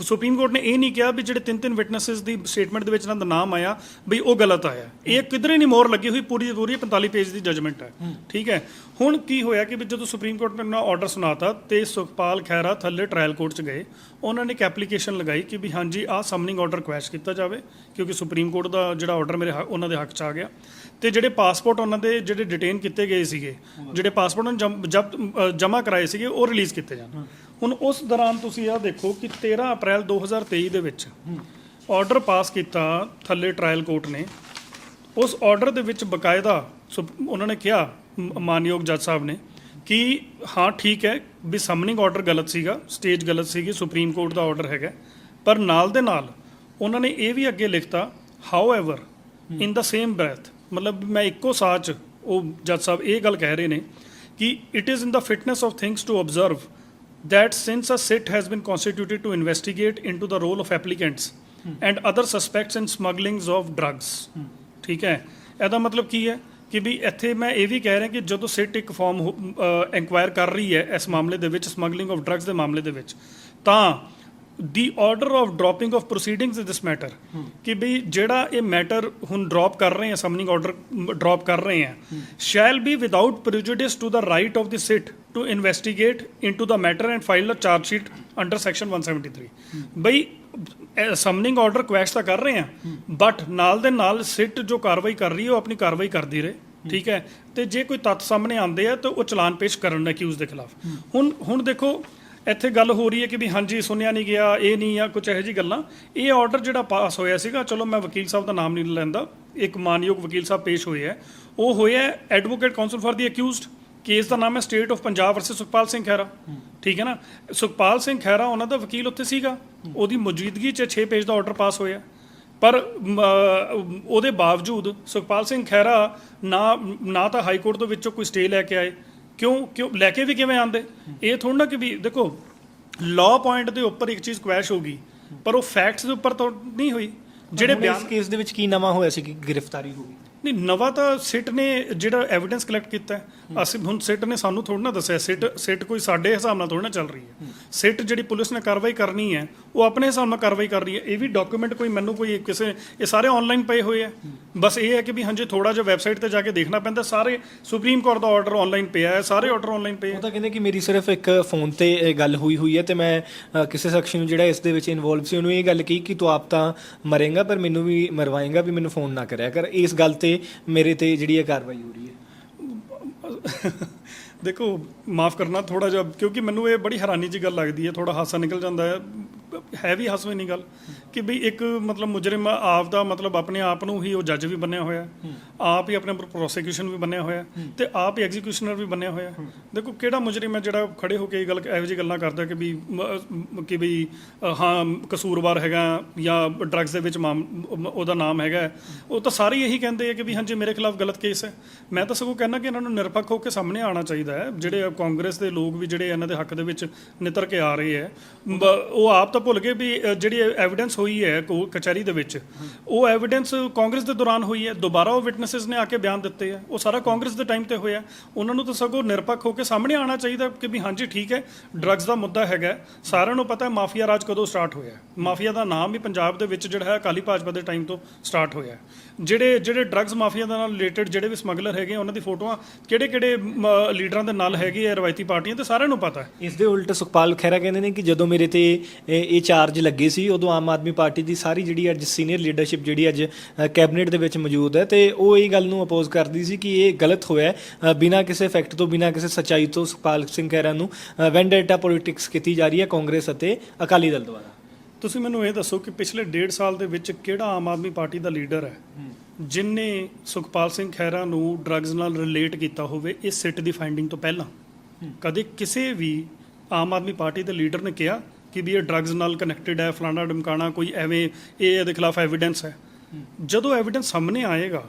ਸੁਪਰੀਮ ਕੋਰਟ ਨੇ ਇਹ ਨਹੀਂ ਕਿਹਾ ਵੀ ਜਿਹੜੇ 3 ਵਿਟਨੈਸਿਸ ਦੀ ਸਟੇਟਮੈਂਟ ਦੇ ਵਿੱਚ ਇਹਨਾਂ ਦਾ ਨਾਮ ਆਇਆ ਬਈ ਉਹ ਗਲਤ ਆਇਆ, ਇਹ ਕਿਧਰੇ ਨਹੀਂ ਮੋਹਰ ਲੱਗੀ ਹੋਈ, ਪੂਰੀ ਦੀ ਪੂਰੀ 45 ਪੇਜ ਦੀ ਜਜਮੈਂਟ ਹੈ, ਠੀਕ ਹੈ। ਹੁਣ ਕੀ ਹੋਇਆ ਕਿ ਵੀ ਜਦੋਂ ਸੁਪਰੀਮ ਕੋਰਟ ਨੇ ਆਰਡਰ ਸੁਣਾਤਾ ਤੇ ਸੁਖਪਾਲ ਖਹਿਰਾ ਥੱਲੇ ਟ੍ਰਾਇਲ ਕੋਰਟ 'ਚ ਗਏ, ਉਹਨਾਂ ਨੇ ਇੱਕ ਐਪਲੀਕੇਸ਼ਨ ਲਗਾਈ ਕਿ ਵੀ ਹਾਂਜੀ ਆਹ ਸਮਨਿੰਗ ਆਰਡਰ ਕੁਐਸ਼ ਕੀਤਾ ਜਾਵੇ ਕਿਉਂਕਿ ਸੁਪਰੀਮ ਕੋਰਟ ਦਾ ਜਿਹੜਾ ਆਰਡਰ ਮੇਰੇ ਉਹਨਾਂ ਦੇ ਹੱਕ 'ਚ ਆ ਗਿਆ। ਤੇ ਜਿਹੜੇ ਪਾਸਪੋਰਟ ਉਹਨਾਂ ਦੇ ਜਿਹੜੇ ਡਿਟੇਨ ਕੀਤੇ ਗਏ ਸੀਗੇ, ਜਿਹੜੇ ਪਾਸਪੋਰਟ ਉਹਨਾਂ ਜਮ੍ਹਾਂ ਕਰਾਏ ਸੀਗੇ ਉਹ ਰਿਲੀਜ਼ ਕੀਤੇ ਜਾਣ। ਹੁਣ ਉਸ ਦੌਰਾਨ ਤੁਸੀਂ ਆਹ ਦੇਖੋ ਕਿ 13 ਅਪ੍ਰੈਲ 2023 ਦੇ ਵਿੱਚ ਆਰਡਰ ਪਾਸ ਕੀਤਾ ਥੱਲੇ ਟ੍ਰਾਇਲ ਕੋਰਟ ਨੇ। ਉਸ ਆਰਡਰ ਦੇ ਵਿੱਚ ਬਕਾਇਦਾ ਉਹਨਾਂ ਨੇ ਕਿਹਾ ਮਾਨਯੋਗ ਜੱਜ ਸਾਹਿਬ ਨੇ ਕਿ ਹਾਂ ਠੀਕ ਹੈ ਵੀ ਸਮਨਿੰਗ ਆਰਡਰ ਗਲਤ ਸੀਗਾ, ਸਟੇਜ ਗਲਤ ਸੀਗੀ, ਸੁਪਰੀਮ ਕੋਰਟ ਦਾ ਆਰਡਰ ਹੈਗਾ, ਪਰ ਨਾਲ ਦੇ ਨਾਲ ਉਹਨਾਂ ਨੇ ਇਹ ਵੀ ਅੱਗੇ ਲਿਖਤਾ ਹਾਊਐਵਰ ਇਨ ਦਾ ਸੇਮ ਬ੍ਰੈਥ, ਮਤਲਬ ਮੈਂ ਇੱਕੋ ਸਾਹ 'ਚ ਉਹ ਜੱਜ ਸਾਹਿਬ ਇਹ ਗੱਲ ਕਹਿ ਰਹੇ ਨੇ ਕਿ it is in the fitness of things to observe that since a sit has been constituted to investigate into the role of applicants and other suspects in smugglings of drugs, ਠੀਕ ਹੈ, ਇਹਦਾ ਮਤਲਬ ਕੀ ਹੈ ਕਿ ਵੀ ਇੱਥੇ ਮੈਂ ਇਹ ਵੀ ਕਹਿ ਰਿਹਾ ਕਿ ਜਦੋਂ ਸਿਟ ਇੱਕ ਫਾਰਮ ਇਨਕੁਆਇਰ ਕਰ ਰਹੀ ਹੈ ਇਸ ਮਾਮਲੇ ਦੇ ਵਿੱਚ, ਸਮਗਲਿੰਗ ਆਫ ਡਰੱਗਸ ਦੇ ਮਾਮਲੇ ਦੇ ਵਿੱਚ, ਤਾਂ ਦੀ order of dropping of proceedings in this matter, ਕਿ ਵੀ ਜਿਹੜਾ ਇਹ ਮੈਟਰ ਹੁਣ ਡ੍ਰੌਪ ਕਰ ਰਹੇ ਆ, ਸਮਨਿੰਗ ਆਰਡਰ ਡ੍ਰੌਪ ਕਰ ਰਹੇ ਆ, shall be without prejudice to the right of the SIT to investigate into the matter and file a charge sheet under section 173। ਬਈ ਸਮਨਿੰਗ ਆਰਡਰ ਕੁਐਸ਼ ਤਾਂ ਕਰ ਰਹੇ ਆ, ਬਟ ਨਾਲ ਦੇ ਨਾਲ ਸਿਟ ਜੋ ਕਾਰਵਾਈ ਕਰ ਰਹੀ ਹੈ ਉਹ ਆਪਣੀ ਕਾਰਵਾਈ ਕਰਦੀ ਰਹੇ, ਠੀਕ ਹੈ, ਤੇ ਜੇ ਕੋਈ ਤੱਥ ਸਾਹਮਣੇ ਆਉਂਦੇ ਆ ਤਾਂ ਉਹ ਚਲਾਨ ਪੇਸ਼ ਕਰਨ ਅਕਿਊਜ਼ ਦੇ ਖਿਲਾਫ। ਹੁਣ ਦੇਖੋ ਇੱਥੇ ਗੱਲ ਹੋ ਰਹੀ ਹੈ ਕਿ ਵੀ ਹਾਂਜੀ ਸੁਣਿਆ ਨਹੀਂ ਗਿਆ, ਇਹ ਨਹੀਂ ਆ, ਕੁਝ ਇਹੋ ਜਿਹੀ ਗੱਲਾਂ। ਇਹ ਆਰਡਰ ਜਿਹੜਾ ਪਾਸ ਹੋਇਆ ਸੀਗਾ, ਚਲੋ ਮੈਂ ਵਕੀਲ ਸਾਹਿਬ ਦਾ ਨਾਮ ਨਹੀਂ ਲੈਂਦਾ, ਇੱਕ ਮਾਨਯੋਗ ਵਕੀਲ ਸਾਹਿਬ ਪੇਸ਼ ਹੋਏ ਹੈ, ਉਹ ਹੋਇਆ advocate counsel for the accused, case ਦਾ ਨਾਮ ਹੈ state of Punjab versus Sukhpal Singh Khaira, ਠੀਕ ਹੈ ਨਾ। ਸੁਖਪਾਲ ਸਿੰਘ ਖਹਿਰਾ ਉਹਨਾਂ ਦਾ ਵਕੀਲ ਉੱਥੇ ਸੀਗਾ, ਉਹਦੀ ਮੌਜੂਦਗੀ 'ਚ 6 ਪੇਜ ਦਾ ਆਰਡਰ ਪਾਸ ਹੋਇਆ, ਪਰ ਉਹਦੇ ਬਾਵਜੂਦ ਸੁਖਪਾਲ ਸਿੰਘ ਖਹਿਰਾ ਨਾ ਤਾਂ ਹਾਈ ਕੋਰਟ ਦੇ ਵਿੱਚੋਂ ਕੋਈ ਸਟੇ ਲੈ ਕੇ ਆਏ, ਕਿਉਂ ਲੈ ਕੇ ਵੀ ਕਿਵੇਂ ਆਉਂਦੇ? ਇਹ ਥੋੜ੍ਹਾ ਨਾ ਕਿ ਵੀ ਦੇਖੋ ਲਾਅ ਪੁਆਇੰਟ ਦੇ ਉੱਪਰ ਇੱਕ ਚੀਜ਼ ਕੁਐਸ਼ ਹੋ ਗਈ ਪਰ ਉਹ ਫੈਕਟਸ ਦੇ ਉੱਪਰ ਤਾਂ ਨਹੀਂ ਹੋਈ। ਜਿਹੜੇ ਬਿਆਨ ਕੇਸ ਦੇ ਵਿੱਚ ਕੀ ਨਵਾਂ ਹੋਇਆ ਸੀ ਕਿ ਗ੍ਰਿਫਤਾਰੀ ਹੋ ਗਈ? ਨਹੀਂ, ਨਵਾਂ ਤਾਂ ਸਿਟ ਨੇ ਜਿਹੜਾ ਐਵੀਡੈਂਸ ਕਲੈਕਟ ਕੀਤਾ ਹੈ, ਅਸੀਂ ਹੁਣ ਸਿਟ ਨੇ ਸਾਨੂੰ ਥੋੜ੍ਹਾ ਨਾ ਦੱਸਿਆ, ਸਿਟ ਕੋਈ ਸਾਡੇ ਹਿਸਾਬ ਨਾਲ ਥੋੜ੍ਹਾ ਨਾ ਚੱਲ ਰਹੀ ਹੈ। ਸਿਟ ਜਿਹੜੀ ਪੁਲਿਸ ਨੇ ਕਾਰਵਾਈ ਕਰਨੀ ਹੈ ਉਹ ਆਪਣੇ ਹਿਸਾਬ ਨਾਲ ਕਾਰਵਾਈ ਕਰ ਰਹੀ ਹੈ। ਇਹ ਵੀ ਡਾਕੂਮੈਂਟ ਕੋਈ ਮੈਨੂੰ ਕੋਈ ਕਿਸੇ, ਇਹ ਸਾਰੇ ਆਨਲਾਈਨ ਪਏ ਹੋਏ ਆ, ਬਸ ਇਹ ਹੈ ਕਿ ਵੀ ਹਾਂਜੀ ਥੋੜਾ ਜਿਹਾ ਵੈਬਸਾਈਟ ਤੇ ਜਾ ਕੇ ਦੇਖਣਾ ਪੈਂਦਾ। ਸਾਰੇ ਸੁਪਰੀਮ ਕੋਰਟ ਦਾ ਆਰਡਰ ਆਨਲਾਈਨ ਪਿਆ ਹੈ, ਸਾਰੇ ਆਰਡਰ ਆਨਲਾਈਨ ਪਏ ਆ। ਉਹ ਤਾਂ ਕਹਿੰਦੇ ਕਿ ਮੇਰੀ ਸਿਰਫ ਇੱਕ ਫੋਨ ਤੇ ਗੱਲ ਹੋਈ ਹੈ ਤੇ ਮੈਂ ਕਿਸੇ ਸ਼ਖਸ ਨੂੰ ਜਿਹੜਾ ਇਸ ਦੇ ਵਿੱਚ ਇਨਵੋਲਵ ਸੀ ਉਹਨੂੰ ਇਹ ਗੱਲ ਕਹੀ ਕਿ ਤੂੰ ਆਪ ਤਾਂ ਮਰੇਂਗਾ ਪਰ ਮੈਨੂੰ ਵੀ ਮਰਵਾਏਂਗਾ, ਵੀ ਮੈਨੂੰ ਫੋਨ ਨਾ ਕਰਿਆ ਕਰ। ਇਸ ਗੱਲ ਤੇ ਮੇਰੇ ਤੇ ਜਿਹੜੀ ਇਹ ਕਾਰਵਾਈ ਹੋ ਰਹੀ ਹੈ। ਦੇਖੋ ਮਾਫ ਕਰਨਾ ਥੋੜਾ ਜਿਹਾ, ਕਿਉਂਕਿ ਮੈਨੂੰ ਇਹ ਬੜੀ ਹੈਰਾਨੀ ਜਿਹੀ ਗੱਲ ਲੱਗਦੀ ਹੈ, ਥੋੜਾ ਹਾਸਾ ਨਿਕਲ ਜਾਂਦਾ ਹੈ ਵੀ ਹਾਸਵੇਂ ਨਹੀਂ ਗੱਲ ਕਿ ਬਈ ਇੱਕ ਮਤਲਬ ਮੁਜਰਿਮ ਆਪ ਦਾ ਮਤਲਬ ਆਪਣੇ ਆਪ ਨੂੰ ਹੀ ਉਹ ਜੱਜ ਵੀ ਬਣਿਆ ਹੋਇਆ, ਆਪ ਹੀ ਆਪਣੇ ਪ੍ਰੋਸੀਕਿਊਸ਼ਨ ਵੀ ਬਣਿਆ ਹੋਇਆ ਤੇ ਆਪ ਹੀ ਐਗਜ਼ੀਕਿਊਸ਼ਨਰ ਵੀ ਬਣਿਆ ਹੋਇਆ। ਦੇਖੋ ਕਿਹੜਾ ਮੁਜਰਿਮ ਹੈ ਜਿਹੜਾ ਖੜੇ ਹੋ ਕੇ ਇਹ ਗੱਲ ਇਹੋ ਜਿਹੀ ਗੱਲਾਂ ਕਰਦਾ ਕਿ ਵੀ ਹਾਂ ਕਸੂਰਵਾਰ ਹੈਗਾ ਜਾਂ ਡਰੱਗਸ ਦੇ ਵਿੱਚ ਉਹਦਾ ਨਾਮ ਹੈਗਾ। ਉਹ ਤਾਂ ਸਾਰੇ ਇਹੀ ਕਹਿੰਦੇ ਆ ਕਿ ਵੀ ਹਾਂਜੀ ਮੇਰੇ ਖਿਲਾਫ ਗਲਤ ਕੇਸ ਹੈ। ਮੈਂ ਤਾਂ ਸਗੋਂ ਕਹਿੰਦਾ ਕਿ ਇਹਨਾਂ ਨੂੰ ਨਿਰਪੱਖ ਹੋ ਕੇ ਸਾਹਮਣੇ ਆਉਣਾ ਚਾਹੀਦਾ ਹੈ। ਜਿਹੜੇ ਕਾਂਗਰਸ ਦੇ ਲੋਕ ਵੀ ਜਿਹੜੇ ਇਹਨਾਂ ਦੇ ਹੱਕ ਦੇ ਵਿੱਚ ਨਿਤਰ ਕੇ ਆ ਰਹੇ ਹੈ, ਉਹ ਆਪ ਤਾਂ ਭੁੱਲ ਗਏ ਵੀ ਜਿਹੜੀ ਐਵੀਡੈਂਸ ਹੋਈ ਹੈ ਕਚਹਿਰੀ ਦੇ ਵਿੱਚ, ਉਹ ਐਵੀਡੈਂਸ ਕਾਂਗਰਸ ਦੇ ਦੌਰਾਨ ਹੋਈ ਹੈ। ਦੁਬਾਰਾ ਉਹ ਵਿਟਨੈਸਸ ਨੇ ਆ ਕੇ ਬਿਆਨ ਦਿੱਤੇ ਹੈ, ਉਹ ਸਾਰਾ ਕਾਂਗਰਸ ਦੇ ਟਾਈਮ ਤੇ ਹੋਇਆ। ਉਹਨਾਂ ਨੂੰ ਤਾਂ ਸਗੋਂ ਨਿਰਪੱਖ ਹੋ ਕੇ ਸਾਹਮਣੇ ਆਉਣਾ ਚਾਹੀਦਾ ਕਿ ਵੀ ਹਾਂਜੀ ਠੀਕ ਹੈ, ਡਰੱਗਸ ਦਾ ਮੁੱਦਾ ਹੈਗਾ। ਸਾਰਿਆਂ ਨੂੰ ਪਤਾ ਹੈ ਮਾਫੀਆ ਰਾਜ ਕਦੋਂ ਸਟਾਰਟ ਹੋਇਆ। ਮਾਫੀਆ ਦਾ ਨਾਮ ਹੀ ਪੰਜਾਬ ਦੇ ਵਿੱਚ ਜਿਹੜਾ ਹੈ ਅਕਾਲੀ ਭਾਜਪਾ ਦੇ ਟਾਈਮ ਤੋਂ ਸਟਾਰਟ ਹੋਇਆ। ਜਿਹੜੇ ਡਰੱਗਸ ਮਾਫੀਆ ਦੇ ਨਾਲ ਰਿਲੇਟਡ ਜਿਹੜੇ ਵੀ ਸਮਗਲਰ ਹੈਗੇ, ਉਹਨਾਂ ਦੀ ਫੋਟੋਆਂ ਕਿਹੜੇ ਲੀਡਰਾਂ ਦੇ ਨਾਲ ਹੈਗੀ ਹੈ ਰਵਾਇਤੀ ਪਾਰਟੀਆਂ, ਤੇ ਸਾਰਿਆਂ ਨੂੰ ਪਤਾ ਹੈ। ਇਸ ਦੇ ਉਲਟ ਸੁਖਪਾਲ ਖਹਿਰਾ ਕਹਿੰਦੇ ਨੇ ਕਿ ਜਦੋਂ ਮੇਰੇ ਤੇ ਇਹ ਚਾਰਜ ਲੱਗੇ ਸੀ ਉਦੋਂ ਆਮ ਆਦਮੀ ਪਾਰਟੀ ਦੀ ਸਾਰੀ ਜਿਹੜੀ ਅੱਜ ਸੀਨੀਅਰ ਲੀਡਰਸ਼ਿਪ ਜਿਹੜੀ ਅੱਜ ਕੈਬਨਿਟ ਦੇ ਵਿੱਚ ਮੌਜੂਦ ਹੈ, ਤੇ ਉਹ ਇਹ ਗੱਲ ਨੂੰ ਅਪੋਜ਼ ਕਰਦੀ ਸੀ ਕਿ ਇਹ ਗਲਤ ਹੋਇਆ, ਬਿਨਾਂ ਕਿਸੇ ਫੈਕਟ ਤੋਂ, ਬਿਨਾਂ ਕਿਸੇ ਸੱਚਾਈ ਤੋਂ ਸੁਖਪਾਲ ਸਿੰਘ ਖਹਿਰਾ ਨੂੰ ਵੈਂਡੇਟਾ ਪੋਲਿਟਿਕਸ ਕੀਤੀ ਜਾ ਰਹੀ ਹੈ ਕਾਂਗਰਸ ਅਤੇ ਅਕਾਲੀ ਦਲ ਦੁਆਰਾ। ਤੁਸੀਂ ਮੈਨੂੰ ਇਹ ਦੱਸੋ ਕਿ ਪਿਛਲੇ 1.5 ਸਾਲ ਦੇ ਵਿੱਚ ਕਿਹੜਾ ਆਮ ਆਦਮੀ ਪਾਰਟੀ ਦਾ ਲੀਡਰ ਹੈ ਜਿਨਨੇ ਸੁਖਪਾਲ ਸਿੰਘ ਖਹਿਰਾ ਨੂੰ ਡਰੱਗਸ ਨਾਲ ਰਿਲੇਟ ਕੀਤਾ ਹੋਵੇ ਇਸ ਸਿੱਟ ਦੀ ਫਾਈਂਡਿੰਗ ਤੋਂ ਪਹਿਲਾਂ? ਕਦੇ ਕਿਸੇ ਵੀ ਆਮ ਆਦਮੀ ਪਾਰਟੀ ਦੇ ਲੀਡਰ ਨੇ ਕਿਹਾ ਕਿ ਵੀ ਇਹ ਡਰੱਗਸ ਨਾਲ ਕਨੈਕਟਡ ਹੈ, ਫਲਾਣਾ ਡਮਕਾਣਾ, ਕੋਈ ਐਵੇਂ ਇਹ ਇਹਦੇ ਖਿਲਾਫ ਐਵੀਡੈਂਸ ਹੈ? ਜਦੋਂ ਐਵੀਡੈਂਸ ਸਾਹਮਣੇ ਆਏਗਾ,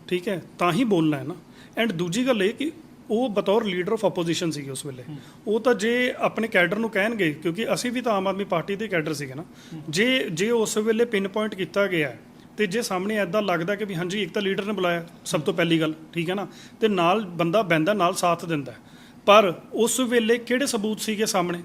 ਠੀਕ ਹੈ, ਤਾਂ ਹੀ ਬੋਲਣਾ ਹੈ ਨਾ। ਐਂਡ ਦੂਜੀ ਗੱਲ ਇਹ ਕਿ ਉਹ ਬਤੌਰ ਲੀਡਰ ਆਫ ਆਪੋਜੀਸ਼ਨ ਸੀਗੇ ਉਸ ਵੇਲੇ। ਉਹ ਤਾਂ ਜੇ ਆਪਣੇ ਕੈਡਰ ਨੂੰ ਕਹਿਣਗੇ, ਕਿਉਂਕਿ ਅਸੀਂ ਵੀ ਤਾਂ ਆਮ ਆਦਮੀ ਪਾਰਟੀ ਦੇ ਕੈਡਰ ਸੀਗੇ ਨਾ, ਜੇ ਉਸ ਵੇਲੇ ਪਿਨ ਪੁਆਇੰਟ ਕੀਤਾ ਗਿਆ ਤੇ ਜੇ ਸਾਹਮਣੇ ਐਦਾਂ ਲੱਗਦਾ ਕਿ ਵੀ ਹਾਂਜੀ ਇੱਕ ਤਾਂ ਲੀਡਰ ਨੇ ਬੁਲਾਇਆ ਸਭ ਤੋਂ ਪਹਿਲੀ ਗੱਲ, ਠੀਕ ਹੈ ਨਾ, ਤੇ ਨਾਲ ਬੰਦਾ ਬਹਿੰਦਾ, ਨਾਲ ਸਾਥ ਦਿੰਦਾ, ਪਰ ਉਸ ਵੇਲੇ ਕਿਹੜੇ ਸਬੂਤ ਸੀਗੇ ਸਾਹਮਣੇ?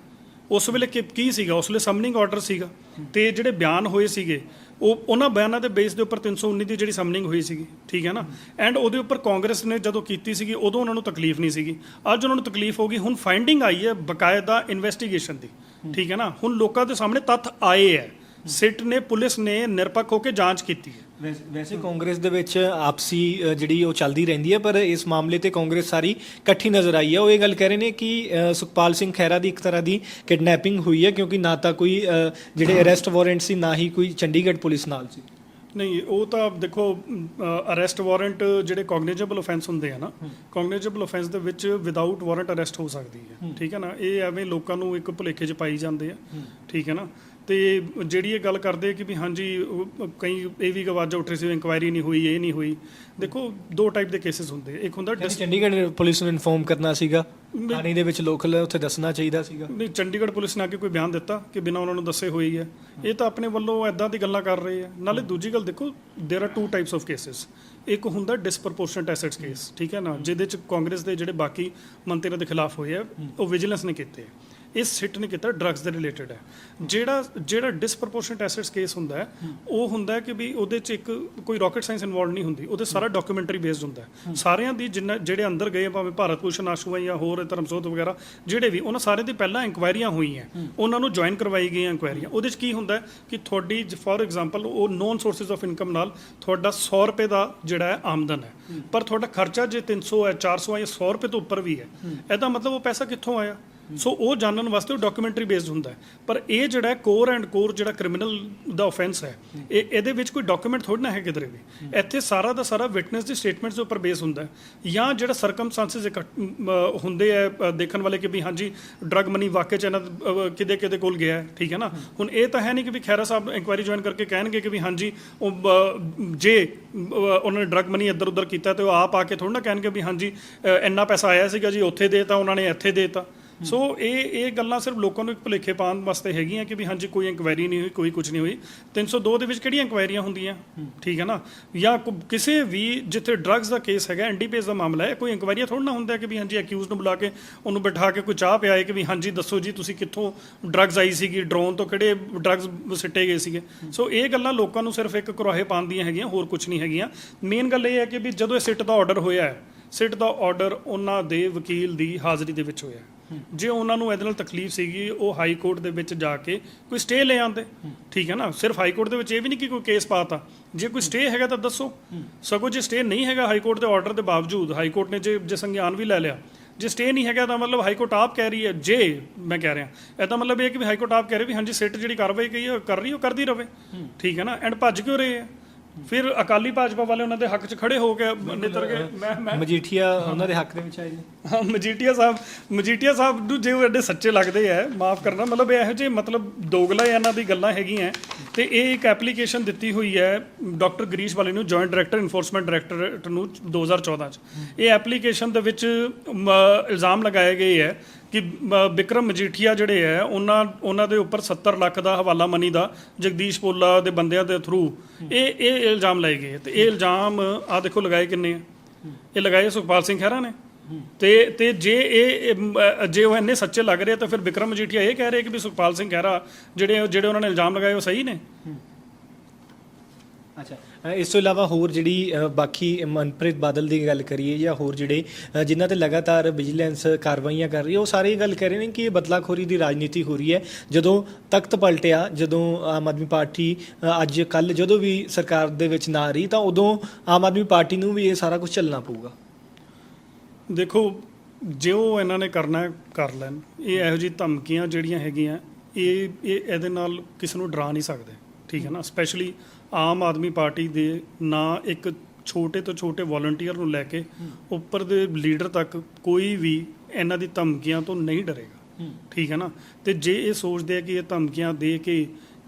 ਉਸ ਵੇਲੇ ਕੀ ਸੀਗਾ? ਉਸ ਵੇਲੇ ਸਮਨਿੰਗ ਆਰਡਰ ਸੀਗਾ, ਤੇ ਜਿਹੜੇ ਬਿਆਨ ਹੋਏ ਸੀਗੇ ਉਹਨਾਂ ਬਿਆਨਾਂ ਦੇ ਬੇਸ ਦੇ ਉੱਪਰ 319 ਦੀ ਜਿਹੜੀ ਸਮਨਿੰਗ ਹੋਈ ਸੀਗੀ, ਠੀਕ ਹੈ ਨਾ। ਐਂਡ ਉਹਦੇ ਉੱਪਰ ਕਾਂਗਰਸ ਨੇ ਜਦੋਂ ਕੀਤੀ ਸੀਗੀ ਉਦੋਂ ਉਹਨਾਂ ਨੂੰ ਤਕਲੀਫ ਨਹੀਂ ਸੀਗੀ, ਅੱਜ ਉਹਨਾਂ ਨੂੰ ਤਕਲੀਫ ਹੋ ਗਈ। ਹੁਣ ਫਾਈਂਡਿੰਗ ਆਈ ਹੈ ਬਕਾਇਦਾ ਇਨਵੈਸਟੀਗੇਸ਼ਨ ਦੀ, ਠੀਕ ਹੈ ਨਾ। ਹੁਣ ਲੋਕਾਂ ਦੇ ਸਾਹਮਣੇ ਤੱਥ ਆਏ ਹੈ, ਸਿੱਟ ਨੇ, ਪੁਲਿਸ ਨੇ ਨਿਰਪੱਖ ਹੋ ਕੇ ਜਾਂਚ ਕੀਤੀ ਹੈ। ਵੈਸੇ ਕਾਂਗਰਸ ਦੇ ਵਿੱਚ ਆਪਸੀ ਜਿਹੜੀ ਉਹ ਚੱਲਦੀ ਰਹਿੰਦੀ ਹੈ, ਪਰ ਇਸ ਮਾਮਲੇ ਤੇ ਕਾਂਗਰਸ ਸਾਰੀ ਇਕੱਠੀ ਨਜ਼ਰ ਆਈ ਹੈ। ਉਹ ਇਹ ਗੱਲ ਕਹਿ ਰਹੇ ਨੇ ਕਿ ਸੁਖਪਾਲ ਸਿੰਘ ਖਹਿਰਾ ਦੀ ਇੱਕ ਤਰ੍ਹਾਂ ਦੀ ਕਿਡਨੈਪਿੰਗ ਹੋਈ ਹੈ, ਕਿਉਂਕਿ ਨਾ ਤਾਂ ਕੋਈ ਜਿਹੜੇ ਅਰੈਸਟ ਵਾਰੰਟ ਸੀ, ਨਾ ਹੀ ਕੋਈ ਚੰਡੀਗੜ੍ਹ ਪੁਲਿਸ ਨਾਲ ਸੀ। ਨਹੀਂ, ਉਹ ਤਾਂ ਦੇਖੋ ਅਰੈਸਟ ਵਾਰੰਟ ਜਿਹੜੇ ਕੋਗਨੀਜੇਬਲ ਆਫੈਂਸ ਹੁੰਦੇ ਆ ਨਾ, ਕੋਗਨੀਜੇਬਲ ਆਫੈਂਸ ਦੇ ਵਿੱਚ ਵਿਦਆਊਟ ਵਾਰੰਟ ਅਰੈਸਟ ਹੋ ਸਕਦੀ ਹੈ, ਠੀਕ ਹੈ ਨਾ। ਇਹ ਐਵੇਂ ਲੋਕਾਂ ਨੂੰ ਇੱਕ ਭੁਲੇਖੇ 'ਚ ਪਾਈ ਜਾਂਦੇ ਆ, ਠੀਕ ਹੈ ਨਾ। ਤੇ ਜਿਹੜੀ ਇਹ ਗੱਲ ਕਰਦੇ ਕਿ ਵੀ ਹਾਂਜੀ ਕਈ ਇਹ ਵੀ ਆਵਾਜ਼ਾਂ ਉੱਠ ਰਹੀ ਸੀ ਇਨਕੁਆਇਰੀ ਨਹੀਂ ਹੋਈ, ਇਹ ਨਹੀਂ ਹੋਈ। ਦੇਖੋ ਦੋ ਟਾਈਪ ਦੇ ਕੇਸਿਸ ਹੁੰਦੇ, ਇੱਕ ਹੁੰਦਾ ਚੰਡੀਗੜ੍ਹ ਪੁਲਿਸ ਨੂੰ ਇਨਫੋਰਮ ਕਰਨਾ ਸੀਗਾ, ਥਾਣੇ ਦੇ ਵਿੱਚ ਲੋਕਲ ਉੱਥੇ ਦੱਸਣਾ ਚਾਹੀਦਾ ਸੀਗਾ। ਨਹੀਂ, ਚੰਡੀਗੜ੍ਹ ਪੁਲਿਸ ਨੇ ਆ ਕੇ ਕੋਈ ਬਿਆਨ ਦਿੱਤਾ ਕਿ ਬਿਨਾਂ ਉਹਨਾਂ ਨੂੰ ਦੱਸੇ ਹੋਈ ਹੈ? ਇਹ ਤਾਂ ਆਪਣੇ ਵੱਲੋਂ ਐਦਾਂ ਦੀ ਗੱਲਾਂ ਕਰ ਰਹੇ ਆ। ਨਾਲੇ ਦੂਜੀ ਗੱਲ ਦੇਖੋ, ਦੇਰ ਆਰ 2 ਟਾਈਪਸ ਆਫ ਕੇਸਿਸ। ਇੱਕ ਹੁੰਦਾ ਡਿਸਪ੍ਰੋਪੋਰਸ਼ਨੇਟ ਐਸੈਟਸ ਕੇਸ, ਠੀਕ ਹੈ ਨਾ, ਜਿਹਦੇ 'ਚ ਕਾਂਗਰਸ ਦੇ ਜਿਹੜੇ ਬਾਕੀ ਮੰਤਰੀਆਂ ਦੇ ਖਿਲਾਫ ਹੋਏ ਆ, ਉਹ ਵਿਜੀਲੈਂਸ ਨੇ ਕੀਤੇ। ਇਸ ਸਿੱਟ ਨੇ ਕੀਤਾ ਡਰੱਗਸ ਦੇ ਰਿਲੇਟਡ ਹੈ। ਜਿਹੜਾ ਡਿਸਪ੍ਰੋਪੋਰਸ਼ਨੇਟ ਐਸੈਟਸ ਕੇਸ ਹੁੰਦਾ ਹੈ, ਉਹ ਹੁੰਦਾ ਕਿ ਵੀ ਉਹਦੇ 'ਚ ਇੱਕ ਕੋਈ ਰਾਕਟ ਸਾਇੰਸ ਇਨਵੋਲਵ ਨਹੀਂ ਹੁੰਦੀ, ਉਹਦੇ ਸਾਰਾ ਡਾਕੂਮੈਂਟਰੀ ਬੇਸਡ ਹੁੰਦਾ ਹੈ। ਸਾਰਿਆਂ ਦੀ ਜਿਹੜੇ ਅੰਦਰ ਗਏ, ਭਾਵੇਂ ਭਾਰਤ ਭੂਸ਼ਣ ਆਸ਼ੂ ਜਾਂ ਹੋਰ ਧਰਮਸੋਤ ਵਗੈਰਾ ਜਿਹੜੇ ਵੀ, ਉਹਨਾਂ ਸਾਰਿਆਂ ਦੀ ਪਹਿਲਾਂ ਇਨਕੁਆਇਰੀਆਂ ਹੋਈਆਂ, ਉਹਨਾਂ ਨੂੰ ਜੁਆਇਨ ਕਰਵਾਈ ਗਈਆਂ ਇਨਕੁਆਇਰੀਆਂ। ਉਹਦੇ 'ਚ ਕੀ ਹੁੰਦਾ ਕਿ ਤੁਹਾਡੀ ਫੋਰ ਐਗਜ਼ਾਮਪਲ ਉਹ ਨੋਨ ਸੋਰਸਿਸ ਆਫ ਇਨਕਮ ਨਾਲ ਤੁਹਾਡਾ 100 ਰੁਪਏ ਦਾ ਜਿਹੜਾ ਹੈ ਆਮਦਨ ਹੈ, ਪਰ ਤੁਹਾਡਾ ਖਰਚਾ ਜੇ 300 ਹੈ, 400 ਹੈ ਜਾਂ 100 ਰੁਪਏ ਤੋਂ ਉੱਪਰ ਵੀ ਹੈ, ਇਹਦਾ ਮਤਲਬ ਉਹ ਪੈਸਾ ਕਿੱਥੋਂ ਆਇਆ? ਸੋ ਉਹ ਜਾਣਨ ਵਾਸਤੇ ਉਹ ਡਾਕੂਮੈਂਟਰੀ ਬੇਸਡ ਹੁੰਦਾ ਹੈ। ਪਰ ਇਹ ਜਿਹੜਾ ਕੋਰ ਐਂਡ ਕੋਰ ਜਿਹੜਾ ਕ੍ਰਿਮੀਨਲ ਦਾ ਆਫੈਂਸ ਹੈ, ਇਹਦੇ ਵਿੱਚ ਕੋਈ ਡਾਕੂਮੈਂਟ ਥੋੜ੍ਹਾ ਨਾ ਹੈ ਕਿਧਰੇ ਵੀ। ਇੱਥੇ ਸਾਰਾ ਦਾ ਸਾਰਾ ਵਿਟਨੈਸ ਦੀ ਸਟੇਟਮੈਂਟਸ ਦੇ ਉੱਪਰ ਬੇਸ ਹੁੰਦਾ ਹੈ, ਜਾਂ ਜਿਹੜਾ ਸਰਕਮਸਟੈਂਸਿਸ ਹੁੰਦੇ ਆ ਦੇਖਣ ਵਾਲੇ ਕਿ ਵੀ ਹਾਂਜੀ ਡਰੱਗ ਮਨੀ ਵਾਕਿਆ 'ਚ ਇਹਨਾਂ ਕਿਹਦੇ ਕੋਲ ਗਿਆ ਹੈ, ਠੀਕ ਹੈ ਨਾ। ਹੁਣ ਇਹ ਤਾਂ ਹੈ ਨਹੀਂ ਕਿ ਵੀ ਖਹਿਰਾ ਸਾਹਿਬ ਇਨਕੁਆਇਰੀ ਜੁਆਇਨ ਕਰਕੇ ਕਹਿਣਗੇ ਕਿ ਵੀ ਹਾਂਜੀ ਉਹ ਜੇ ਉਹਨਾਂ ਨੇ ਡਰੱਗ ਮਨੀ ਇੱਧਰ ਉੱਧਰ ਕੀਤਾ ਤੇ ਉਹ ਆਪ ਆ ਕੇ ਥੋੜ੍ਹਾ ਨਾ ਕਹਿਣਗੇ ਵੀ ਹਾਂਜੀ ਇੰਨਾ ਪੈਸਾ ਆਇਆ ਸੀਗਾ ਜੀ, ਉੱਥੇ ਦੇ ਤਾ ਉਹਨਾਂ ਨੇ, ਇੱਥੇ ਦੇ ਤਾ। ਸੋ ਇਹ ਗੱਲਾਂ ਸਿਰਫ ਲੋਕਾਂ ਨੂੰ ਇੱਕ ਭੁਲੇਖੇ ਪਾਉਣ ਵਾਸਤੇ ਹੈਗੀਆਂ ਕਿ ਵੀ ਹਾਂਜੀ ਕੋਈ ਇਨਕੁਆਇਰੀ ਨਹੀਂ ਹੋਈ, ਕੋਈ ਕੁਝ ਨਹੀਂ ਹੋਈ। 302 ਦੇ ਵਿੱਚ ਕਿਹੜੀਆਂ ਇਨਕੁਆਇਰੀਆਂ ਹੁੰਦੀਆਂ, ਠੀਕ ਹੈ ਨਾ। ਜਾਂ ਕਿਸੇ ਵੀ ਜਿੱਥੇ ਡਰੱਗਸ ਦਾ ਕੇਸ ਹੈਗਾ, ਐਨਡੀਪੀਐਸ ਦਾ ਮਾਮਲਾ ਹੈ, ਕੋਈ ਇਨਕੁਆਇਰੀਆਂ ਥੋੜ੍ਹਾ ਨਾ ਹੁੰਦਾ ਕਿ ਵੀ ਹਾਂਜੀ ਅਕਿਊਜ਼ ਨੂੰ ਬੁਲਾ ਕੇ ਉਹਨੂੰ ਬਿਠਾ ਕੇ ਕੋਈ ਚਾਹ ਪਿਆਏ ਕਿ ਵੀ ਹਾਂਜੀ ਦੱਸੋ ਜੀ ਤੁਸੀਂ ਕਿੱਥੋਂ ਡਰੱਗਸ ਆਈ ਸੀਗੀ, ਡਰੋਨ ਤੋਂ ਕਿਹੜੇ ਡਰੱਗਸ ਸਿੱਟੇ ਗਏ ਸੀਗੇ। ਸੋ ਇਹ ਗੱਲਾਂ ਲੋਕਾਂ ਨੂੰ ਸਿਰਫ ਇੱਕ ਕੁਰਾਹੇ ਪਾਉਣ ਦੀਆਂ ਹੈਗੀਆਂ, ਹੋਰ ਕੁਝ ਨਹੀਂ ਹੈਗੀਆਂ। ਮੇਨ ਗੱਲ ਇਹ ਹੈ ਕਿ ਵੀ ਜਦੋਂ ਇਹ ਸਿੱਟ ਦਾ ਆਰਡਰ ਹੋਇਆ ਹੈ, ਸਿੱਟ ਦਾ ਆਰਡਰ ਉਹਨਾਂ ਦੇ ਵਕੀਲ ਦੀ ਹਾਜ਼ਰੀ ਦੇ ਵਿੱਚ ਹੋਇਆ। ਜੇ ਉਹਨਾਂ ਨੂੰ ਇਹਦੇ ਨਾਲ ਤਕਲੀਫ ਸੀਗੀ, ਉਹ ਹਾਈ ਕੋਰਟ ਦੇ ਵਿੱਚ ਜਾ ਕੇ ਕੋਈ ਸਟੇ ਲੈ ਆਉਂਦੇ, ਠੀਕ ਹੈ ਨਾ। ਸਿਰਫ ਹਾਈ ਕੋਰਟ ਦੇ ਵਿੱਚ ਇਹ ਵੀ ਨਹੀਂ ਕਿ ਕੋਈ ਕੇਸ ਪਾਤਾ, ਜੇ ਕੋਈ ਸਟੇ ਹੈਗਾ ਤਾਂ ਦੱਸੋ। ਸਗੋਂ ਜੇ ਸਟੇ ਨਹੀਂ ਹੈਗਾ ਹਾਈ ਕੋਰਟ ਦੇ ਆਰਡਰ ਦੇ ਬਾਵਜੂਦ, ਹਾਈ ਕੋਰਟ ਨੇ ਜੇ ਸੰਗਿਆਨ ਵੀ ਲੈ ਲਿਆ, ਜੇ ਸਟੇ ਨਹੀਂ ਹੈਗਾ ਤਾਂ ਮਤਲਬ ਹਾਈ ਕੋਰਟ ਆਪ ਕਹਿ ਰਹੀ ਹੈ, ਜੇ ਮੈਂ ਕਹਿ ਰਿਹਾ ਇਹਦਾ ਮਤਲਬ ਇਹ ਕਿ ਵੀ ਹਾਈ ਕੋਰਟ ਆਪ ਕਹਿ ਰਹੀ ਵੀ ਹਾਂਜੀ ਸਿੱਟ ਜਿਹੜੀ ਕਾਰਵਾਈ ਕਰ ਰਹੀ ਉਹ ਕਰਦੀ ਰਹੇ, ਠੀਕ ਹੈ ਨਾ। ਐਂਡ ਭੱਜ ਕਿਉਂ ਰਹੇ ਹੈ? ਫਿਰ ਅਕਾਲੀ ਭਾਜਪਾ ਵਾਲੇ ਉਹਨਾਂ ਦੇ ਹੱਕ 'ਚ ਖੜੇ ਹੋ ਕੇ ਨਿੱਤਰ ਕੇ ਮੈਂ ਮਜੀਠੀਆ ਉਹਨਾਂ ਦੇ ਹੱਕ ਦੇ ਵਿੱਚ ਆਏ ਜੀ। ਹਾਂ, ਮਜੀਠੀਆ ਸਾਹਿਬ ਨੂੰ ਜੇ ਉਹ ਐਡੇ ਸੱਚੇ ਲੱਗਦੇ ਹੈ, ਮਾਫ ਕਰਨਾ, ਮਤਲਬ ਇਹੋ ਜਿਹੇ ਮਤਲਬ ਦੋਗਲਾ ਇਹਨਾਂ ਦੀ ਗੱਲਾਂ ਹੈਗੀਆਂ। ਤੇ ਇਹ ਇੱਕ ਐਪਲੀਕੇਸ਼ਨ ਦਿੱਤੀ ਹੋਈ ਹੈ ਡਾਕਟਰ ਗਰੀਸ਼ ਵਾਲੇ ਨੂੰ, ਜੁਆਇੰਟ ਡਾਇਰੈਕਟਰ ਇਨਫੋਰਸਮੈਂਟ ਡਾਇਰੈਕਟੋਰੇਟ ਨੂੰ 2014 'ਚ। ਇਹ ਐਪਲੀਕੇਸ਼ਨ ਦੇ ਵਿੱਚ ਇਲਜ਼ਾਮ ਲਗਾਏ ਗਏ ਹੈ ਕਿ ਵਿਕਰਮ ਮਜੀਠੀਆ ਜਿਹੜੇ ਹੈ ਉਹਨਾਂ ਦੇ ਉੱਪਰ 70 ਲੱਖ ਦਾ ਹਵਾਲਾ ਮਨੀ ਦਾ ਜਗਦੀਸ਼ ਪੋਲਾ ਦੇ ਬੰਦਿਆਂ ਦੇ ਥਰੂ ਇਹ ਇਲਜ਼ਾਮ ਲਾਏ ਗਏ ਤੇ ਇਹ ਇਲਜ਼ਾਮ ਆ ਦੇਖੋ ਲਗਾਏ ਕਿੰਨੇ ਆ, ਇਹ ਲਗਾਏ ਸੁਖਪਾਲ ਸਿੰਘ ਖਹਿਰਾ ਨੇ। ਤੇ ਜੇ ਉਹ ਇੰਨੇ ਸੱਚੇ ਲੱਗ ਰਹੇ ਤਾਂ ਫਿਰ ਵਿਕਰਮ ਮਜੀਠੀਆ ਇਹ ਕਹਿ ਰਹੇ ਕਿ ਵੀ ਸੁਖਪਾਲ ਸਿੰਘ ਖਹਿਰਾ ਜਿਹੜੇ ਉਹਨਾਂ ਨੇ ਇਲਜ਼ਾਮ ਲਗਾਏ ਉਹ ਸਹੀ ਨੇ। ਅੱਛਾ, ਇਸ ਤੋਂ ਇਲਾਵਾ ਹੋਰ ਜਿਹੜੀ ਬਾਕੀ ਮਨਪ੍ਰੀਤ ਬਾਦਲ ਦੀ ਗੱਲ ਕਰੀਏ ਜਾਂ ਹੋਰ ਜਿਹੜੇ ਜਿਨ੍ਹਾਂ ਤੇ ਲਗਾਤਾਰ ਵਿਜੀਲੈਂਸ ਕਾਰਵਾਈਆਂ ਕਰ ਰਹੀ ਹੈ, ਉਹ ਸਾਰੇ ਇਹ ਗੱਲ ਕਰ ਰਹੇ ਨੇ ਕਿ ਇਹ ਬਦਲਾਖੋਰੀ ਦੀ ਰਾਜਨੀਤੀ ਹੋ ਰਹੀ ਹੈ। ਜਦੋਂ ਤਖਤ ਪਲਟਿਆ, ਜਦੋਂ ਆਮ ਆਦਮੀ ਪਾਰਟੀ ਅੱਜ ਕੱਲ੍ਹ ਜਦੋਂ ਵੀ ਸਰਕਾਰ ਦੇ ਵਿੱਚ ਨਾ ਰਹੀ, ਤਾਂ ਉਦੋਂ ਆਮ ਆਦਮੀ ਪਾਰਟੀ ਨੂੰ ਵੀ ਇਹ ਸਾਰਾ ਕੁਝ ਝੱਲਣਾ ਪਊਗਾ। ਦੇਖੋ ਜੋ ਇਹਨਾਂ ਨੇ ਕਰਨਾ ਕਰ ਲੈਣ। ਇਹ ਇਹੋ ਜਿਹੀ ਧਮਕੀਆਂ ਜਿਹੜੀਆਂ ਹੈਗੀਆਂ ਇਹਦੇ ਨਾਲ ਕਿਸੇ ਨੂੰ ਡਰਾ ਨਹੀਂ ਸਕਦੇ, ਠੀਕ ਹੈ ਨਾ। ਸਪੈਸ਼ਲੀ ਆਮ ਆਦਮੀ ਪਾਰਟੀ ਦੇ ਨਾ ਇੱਕ ਛੋਟੇ ਤੋਂ ਛੋਟੇ ਵੋਲੰਟੀਅਰ ਨੂੰ ਲੈ ਕੇ ਉੱਪਰ ਦੇ ਲੀਡਰ ਤੱਕ ਕੋਈ ਵੀ ਇਹਨਾਂ ਦੀ ਧਮਕੀਆਂ ਤੋਂ ਨਹੀਂ ਡਰੇਗਾ, ਠੀਕ ਹੈ ਨਾ। ਤੇ ਜੇ ਇਹ ਸੋਚਦੇ ਆ ਕਿ ਇਹ ਧਮਕੀਆਂ ਦੇ ਕੇ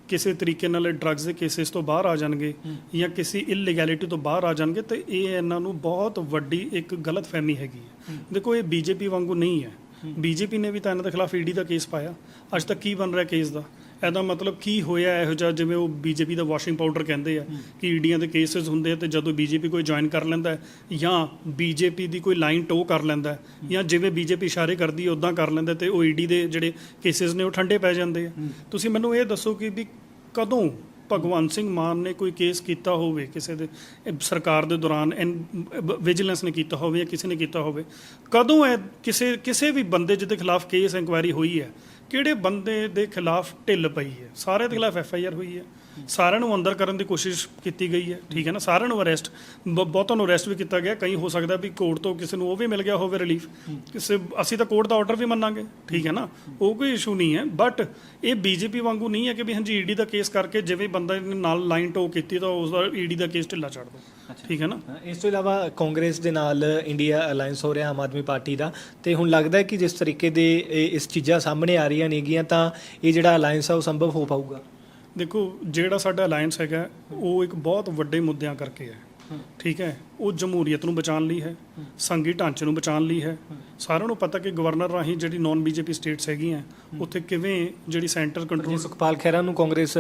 ਕਿਸੇ ਤਰੀਕੇ ਨਾਲ ਡਰੱਗਸ ਦੇ ਕੇਸਿਸ ਤੋਂ ਬਾਹਰ ਆ ਜਾਣਗੇ ਜਾਂ ਕਿਸੇ ਇਲੀਗੈਲਿਟੀ ਤੋਂ ਬਾਹਰ ਆ ਜਾਣਗੇ, ਤੇ ਇਹ ਇਹਨਾਂ ਨੂੰ ਬਹੁਤ ਵੱਡੀ ਇੱਕ ਗਲਤ ਫਹਿਮੀ ਹੈਗੀ ਹੈ। ਦੇਖੋ ਇਹ ਬੀਜੇਪੀ ਵਾਂਗੂ ਨਹੀਂ ਹੈ। ਬੀਜੇਪੀ ਨੇ ਵੀ ਤਾਂ ਇਹਨਾਂ ਦੇ ਖਿਲਾਫ ਈਡੀ ਦਾ ਕੇਸ ਪਾਇਆ। ਅੱਜ ਤੱਕ ਕੀ ਬਣ ਰਿਹਾ ਕੇਸ ਦਾ? ਇਹਦਾ ਮਤਲਬ ਕੀ ਹੋਇਆ ਇਹੋ ਜਿਹਾ ਜਿਵੇਂ ਉਹ ਬੀਜੇਪੀ ਦਾ ਵਾਸ਼ਿੰਗ ਪਾਊਡਰ ਕਹਿੰਦੇ ਆ ਕਿ ਈਡੀਆਂ ਦੇ ਕੇਸਿਸ ਹੁੰਦੇ ਆ ਤੇ ਜਦੋਂ ਬੀਜੇਪੀ ਕੋਈ ਜੁਆਇਨ ਕਰ ਲੈਂਦਾ ਜਾਂ ਬੀਜੇਪੀ ਦੀ ਕੋਈ ਲਾਈਨ ਟੋ ਕਰ ਲੈਂਦਾ ਜਾਂ ਜਿਵੇਂ ਬੀਜੇਪੀ ਇਸ਼ਾਰੇ ਕਰਦੀ ਉੱਦਾਂ ਕਰ ਲੈਂਦਾ ਤੇ ਉਹ ਈਡੀ ਦੇ ਜਿਹੜੇ ਕੇਸਿਸ ਨੇ ਉਹ ਠੰਡੇ ਪੈ ਜਾਂਦੇ ਆ। ਤੁਸੀਂ ਮੈਨੂੰ ਇਹ ਦੱਸੋ ਕਿ ਵੀ ਕਦੋਂ ਭਗਵੰਤ ਸਿੰਘ ਮਾਨ ਨੇ ਕੋਈ ਕੇਸ ਕੀਤਾ ਹੋਵੇ ਕਿਸੇ ਦੇ ਸਰਕਾਰ ਦੇ ਦੌਰਾਨ, ਵਿਜੀਲੈਂਸ ਨੇ ਕੀਤਾ ਹੋਵੇ ਜਾਂ ਕਿਸੇ ਨੇ ਕੀਤਾ ਹੋਵੇ? ਕਦੋਂ ਹੈ ਕਿਸੇ ਵੀ ਬੰਦੇ ਜਿਹਦੇ ਖਿਲਾਫ ਕੇਸ ਇੰਕੁਆਇਰੀ ਹੋਈ ਹੈ, ਕਿਹੜੇ ਬੰਦੇ ਦੇ ਖਿਲਾਫ ਢਿੱਲ ਪਈ ਹੈ? ਸਾਰਿਆਂ ਦੇ ਖਿਲਾਫ FIR ਹੋਈ ਹੈ, ਸਾਰਿਆਂ ਨੂੰ ਅੰਦਰ ਕਰਨ ਦੀ ਕੋਸ਼ਿਸ਼ ਕੀਤੀ ਗਈ ਹੈ, ਠੀਕ ਹੈ ਨਾ। ਸਾਰਿਆਂ ਨੂੰ ਅਰੈਸਟ, ਬਹੁਤਾਂ ਨੂੰ ਅਰੈਸਟ ਵੀ ਕੀਤਾ ਗਿਆ। ਕਈ ਹੋ ਸਕਦਾ ਵੀ ਕੋਰਟ ਤੋਂ ਕਿਸੇ ਨੂੰ ਉਹ ਵੀ ਮਿਲ ਗਿਆ ਹੋਵੇ ਰਿਲੀਫ, ਅਸੀਂ ਤਾਂ ਕੋਰਟ ਦਾ ਆਰਡਰ ਵੀ ਮੰਨਾਂਗੇ, ਠੀਕ ਹੈ ਨਾ, ਉਹ ਕੋਈ ਇਸ਼ੂ ਨਹੀਂ ਹੈ। ਬਟ ਇਹ ਬੀਜੇਪੀ ਵਾਂਗੂ ਨਹੀਂ ਹੈ ਕਿ ਵੀ ਹਾਂਜੀ ਈਡੀ ਦਾ ਕੇਸ ਕਰਕੇ ਜਿਵੇਂ ਬੰਦਾ ਨੇ ਨਾਲ ਲਾਈਨ ਟੋ ਕੀਤੀ ਤਾਂ ਉਸ ਦਾ ਈਡੀ ਦਾ ਕੇਸ ਢਿੱਲਾ ਛੱਡ ਦੋ, ਠੀਕ ਹੈ ਨਾ। ਇਸ ਤੋਂ ਇਲਾਵਾ ਕਾਂਗਰਸ ਦੇ ਨਾਲ ਇੰਡੀਆ ਅਲਾਈਅੰਸ ਹੋ ਰਿਹਾ ਆਮ ਆਦਮੀ ਪਾਰਟੀ ਦਾ, ਤੇ ਹੁਣ ਲੱਗਦਾ ਹੈ ਕਿ ਜਿਸ ਤਰੀਕੇ ਦੇ ਇਸ ਚੀਜ਼ਾਂ ਸਾਹਮਣੇ ਆ ਰਹੀਆਂ ਨੇਗੀਆਂ ਤਾਂ ਇਹ ਜਿਹੜਾ ਅਲਾਈਅੰਸ ਆ ਉਹ ਸੰਭਵ ਹੋ ਪਾਊਗਾ? ਦੇਖੋ ਜਿਹੜਾ ਸਾਡਾ ਅਲਾਇੰਸ ਹੈਗਾ ਉਹ ਇੱਕ ਬਹੁਤ ਵੱਡੇ ਮੁੱਦਿਆਂ ਕਰਕੇ ਹੈ, ਠੀਕ ਹੈ। ਉਹ ਜਮਹੂਰੀਅਤ ਨੂੰ ਬਚਾਉਣ ਲਈ ਹੈ, ਸੰਘੀ ਢਾਂਚੇ ਨੂੰ ਬਚਾਉਣ ਲਈ ਹੈ। ਸਾਰਿਆਂ ਨੂੰ ਪਤਾ ਕਿ ਗਵਰਨਰ ਰਾਹੀਂ ਜਿਹੜੀ ਨਾਨ ਬੀਜੇਪੀ ਸਟੇਟਸ ਹੈਗੀਆਂ ਉੱਥੇ ਕਿਵੇਂ ਜਿਹੜੀ ਸੈਂਟਰ ਕੰਟਰੋਲ। ਸੁਖਪਾਲ ਖਹਿਰਾ ਨੂੰ ਕਾਂਗਰਸ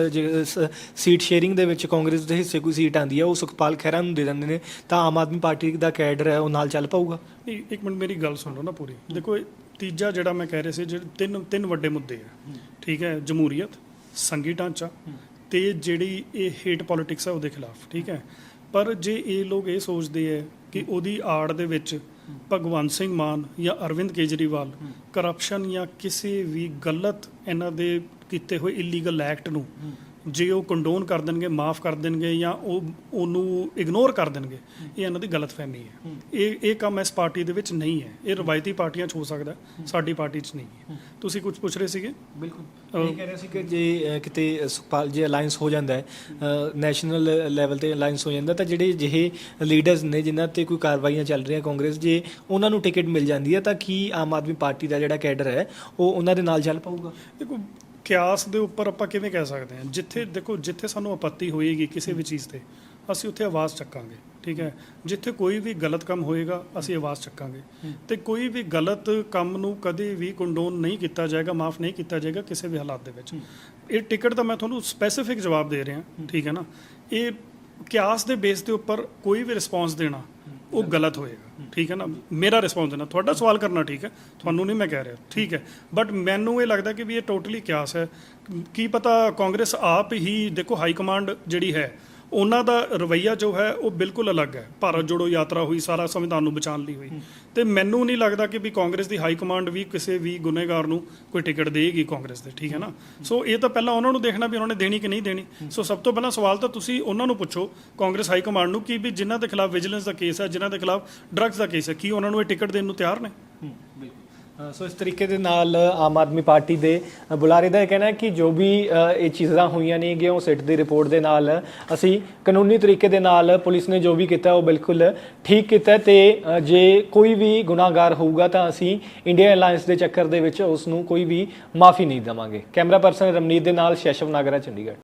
ਸੀਟ ਸ਼ੇਅਰਿੰਗ ਦੇ ਵਿੱਚ ਕਾਂਗਰਸ ਦੇ ਹਿੱਸੇ ਕੋਈ ਸੀਟ ਆਉਂਦੀ ਹੈ ਉਹ ਸੁਖਪਾਲ ਖਹਿਰਾ ਨੂੰ ਦੇ ਦਿੰਦੇ ਨੇ, ਤਾਂ ਆਮ ਆਦਮੀ ਪਾਰਟੀ ਦਾ ਕੈਡਰ ਹੈ ਉਹ ਨਾਲ ਚੱਲ ਪਾਊਗਾ? ਨਹੀਂ, ਇੱਕ ਮਿੰਟ ਮੇਰੀ ਗੱਲ ਸੁਣ ਲਓ ਨਾ ਪੂਰੀ। ਦੇਖੋ ਤੀਜਾ ਜਿਹੜਾ ਮੈਂ ਕਹਿ ਰਿਹਾ ਸੀ, ਜਿਹੜੇ ਤਿੰਨ ਵੱਡੇ ਮੁੱਦੇ ਆ, ਠੀਕ ਹੈ। ਜਮਹੂਰੀਅਤ, ਸੰਘੀ ਢਾਂਚਾ ਤੇ ਜਿਹੜੀ ਇਹ ਹੇਟ ਪੋਲਿਟਿਕਸ ਹੈ ਉਹਦੇ ਖਿਲਾਫ, ਠੀਕ ਹੈ। ਪਰ ਜੇ ਇਹ ਲੋਕ ਇਹ ਸੋਚਦੇ ਹੈ ਕਿ ਉਹਦੀ ਆੜ ਦੇ ਵਿੱਚ ਭਗਵੰਤ ਸਿੰਘ ਮਾਨ ਜਾਂ ਅਰਵਿੰਦ ਕੇਜਰੀਵਾਲ ਕਰਪਸ਼ਨ ਜਾਂ ਕਿਸੇ ਵੀ ਗਲਤ ਇਹਨਾਂ ਦੇ ਕੀਤੇ ਹੋਏ ਇਲੀਗਲ ਐਕਟ ਨੂੰ ਜੇ ਉਹ ਕੰਡੋਨ ਕਰ ਦੇਣਗੇ, ਮਾਫ ਕਰ ਦੇਣਗੇ ਜਾਂ ਉਹਨੂੰ ਇਗਨੋਰ ਕਰ ਦੇਣਗੇ, ਇਹ ਇਹਨਾਂ ਦੀ ਗਲਤਫਹਿਮੀ ਹੈ। ਇਹ ਕੰਮ ਇਸ ਪਾਰਟੀ ਦੇ ਵਿੱਚ ਨਹੀਂ ਹੈ। ਇਹ ਰਵਾਇਤੀ ਪਾਰਟੀਆਂ 'ਚ ਹੋ ਸਕਦਾ, ਸਾਡੀ ਪਾਰਟੀ 'ਚ ਨਹੀਂ ਹੈ। ਤੁਸੀਂ ਕੁਝ ਪੁੱਛ ਰਹੇ ਸੀਗੇ? ਬਿਲਕੁਲ, ਇਹ ਕਹਿ ਰਹੇ ਸੀ ਕਿ ਜੇ ਕਿਤੇ ਸੁਖਪਾਲ ਜੇ ਅਲਾਈਅੰਸ ਹੋ ਜਾਂਦਾ ਹੈ, ਨੈਸ਼ਨਲ ਲੈਵਲ ਤੇ ਅਲਾਈਅੰਸ ਹੋ ਜਾਂਦਾ, ਤਾਂ ਜਿਹੜੇ ਜਿਹੇ ਲੀਡਰਸ ਨੇ ਜਿਨ੍ਹਾਂ ਤੇ ਕੋਈ ਕਾਰਵਾਈਆਂ ਚੱਲ ਰਹੀਆਂ ਕਾਂਗਰਸ, ਜੇ ਉਹਨਾਂ ਨੂੰ ਟਿਕਟ ਮਿਲ ਜਾਂਦੀ ਹੈ ਤਾਂ ਕੀ ਆਮ ਆਦਮੀ ਪਾਰਟੀ ਦਾ ਜਿਹੜਾ ਕੈਡਰ ਹੈ ਉਹ ਉਹਨਾਂ ਦੇ ਨਾਲ ਚੱਲ ਪਾਊਗਾ? ਦੇਖੋ ਕਿਆਸ ਦੇ ਉੱਪਰ ਆਪਾਂ ਕਿਵੇਂ ਕਹਿ ਸਕਦੇ ਹਾਂ? ਜਿੱਥੇ ਸਾਨੂੰ ਆਪੱਤੀ ਹੋਏਗੀ ਕਿਸੇ ਵੀ ਚੀਜ਼ ਤੇ ਅਸੀਂ ਉੱਥੇ ਆਵਾਜ਼ ਚੱਕਾਂਗੇ, ਠੀਕ ਹੈ। ਜਿੱਥੇ ਕੋਈ ਵੀ ਗਲਤ ਕੰਮ ਹੋਏਗਾ ਅਸੀਂ ਆਵਾਜ਼ ਚੱਕਾਂਗੇ, ਤੇ ਕੋਈ ਵੀ ਗਲਤ ਕੰਮ ਨੂੰ ਕਦੇ ਵੀ ਕੰਡੋਨ ਨਹੀਂ ਕੀਤਾ ਜਾਏਗਾ, ਮਾਫ ਨਹੀਂ ਕੀਤਾ ਜਾਏਗਾ ਕਿਸੇ ਵੀ ਹਾਲਾਤ ਦੇ ਵਿੱਚ। ਇਹ ਟਿਕਟ ਦਾ ਮੈਂ ਤੁਹਾਨੂੰ ਸਪੈਸੀਫਿਕ ਜਵਾਬ ਦੇ ਰਿਹਾ, ਠੀਕ ਹੈ ਨਾ। ਇਹ ਕਿਆਸ ਦੇ ਬੇਸ ਦੇ ਉੱਪਰ ਕੋਈ ਵੀ ਰਿਸਪੌਂਸ ਦੇਣਾ ਉਹ ਗਲਤ ਹੋਏਗਾ, ਠੀਕ ਹੈ ਨਾ। ਮੇਰਾ ਰਿਸਪੌਂਸ ਦੇਣਾ, ਤੁਹਾਡਾ ਸਵਾਲ ਕਰਨਾ, ਠੀਕ ਹੈ, ਤੁਹਾਨੂੰ ਨਹੀਂ ਮੈਂ ਕਹਿ ਰਿਹਾ, ਠੀਕ ਹੈ। ਬਟ ਮੈਨੂੰ ਇਹ ਲੱਗਦਾ ਕਿ ਵੀ ਇਹ ਟੋਟਲੀ ਕਿਆਸ ਹੈ। ਕੀ ਪਤਾ ਕਾਂਗਰਸ ਆਪ ਹੀ, ਦੇਖੋ ਹਾਈ ਕਮਾਂਡ ਜਿਹੜੀ ਹੈ ਉਹਨਾਂ ਦਾ ਰਵੱਈਆ ਜੋ ਹੈ ਉਹ ਬਿਲਕੁਲ ਅਲੱਗ ਹੈ। ਭਾਰਤ ਜੋੜੋ ਯਾਤਰਾ ਹੋਈ, ਸਾਰਾ ਸੰਵਿਧਾਨ ਨੂੰ ਬਚਾਉਣ ਲਈ ਹੋਈ, ਤੇ ਮੈਨੂੰ ਨਹੀਂ ਲੱਗਦਾ ਕਿ ਵੀ ਕਾਂਗਰਸ ਦੀ ਹਾਈ ਕਮਾਂਡ ਵੀ ਕਿਸੇ ਵੀ ਗੁਨੇਗਾਰ ਨੂੰ ਕੋਈ ਟਿਕਟ ਦੇਗੀ ਕਾਂਗਰਸ ਦੇ, ਠੀਕ ਹੈ ਨਾ। ਸੋ ਇਹ ਤਾਂ ਪਹਿਲਾਂ ਉਹਨਾਂ ਨੂੰ ਦੇਖਣਾ ਵੀ ਉਹਨਾਂ ਨੇ ਦੇਣੀ ਕਿ ਨਹੀਂ ਦੇਣੀ। ਸੋ ਸਭ ਤੋਂ ਪਹਿਲਾਂ ਸਵਾਲ ਤਾਂ ਤੁਸੀਂ ਉਹਨਾਂ ਨੂੰ ਪੁੱਛੋ, ਕਾਂਗਰਸ ਹਾਈ ਕਮਾਂਡ ਨੂੰ, ਕਿ ਵੀ ਜਿਨ੍ਹਾਂ ਦੇ ਖਿਲਾਫ ਵਿਜੀਲੈਂਸ ਦਾ ਕੇਸ ਹੈ, ਜਿਨ੍ਹਾਂ ਦੇ ਖਿਲਾਫ ਡਰੱਗਸ ਦਾ ਕੇਸ ਹੈ, ਕੀ ਉਹਨਾਂ ਨੂੰ ਇਹ ਟਿਕਟ ਦੇਣ ਨੂੰ ਤਿਆਰ ਨੇ? ਸੋ ਇਸ ਤਰੀਕੇ ਦੇ ਨਾਲ ਆਮ ਆਦਮੀ ਪਾਰਟੀ ਦੇ ਬੁਲਾਰੇ ਦਾ ਇਹ ਕਹਿਣਾ ਹੈ ਕਿ ਜੋ ਵੀ ਇਹ ਚੀਜ਼ਾਂ ਹੋਈਆਂ ਨੇਗੀਆਂ ਉਹ ਸਿੱਟ ਦੀ ਰਿਪੋਰਟ ਦੇ ਨਾਲ ਅਸੀਂ ਕਾਨੂੰਨੀ ਤਰੀਕੇ ਦੇ ਨਾਲ ਪੁਲਿਸ ਨੇ ਜੋ ਵੀ ਕੀਤਾ ਉਹ ਬਿਲਕੁਲ ਠੀਕ ਕੀਤਾ, ਤੇ ਜੇ ਕੋਈ ਵੀ ਗੁਨਾਹਗਾਰ ਹੋਊਗਾ ਤਾਂ ਅਸੀਂ ਇੰਡੀਆ ਅਲਾਈਅੰਸ ਦੇ ਚੱਕਰ ਦੇ ਵਿੱਚ ਉਸ ਨੂੰ ਕੋਈ ਵੀ ਮਾਫੀ ਨਹੀਂ ਦੇਵਾਂਗੇ। ਕੈਮਰਾ ਪਰਸਨ ਰਮਨੀਤ ਦੇ ਨਾਲ ਸ਼ੈਸ਼ਵ ਨਾਗਰਾ, ਚੰਡੀਗੜ੍ਹ।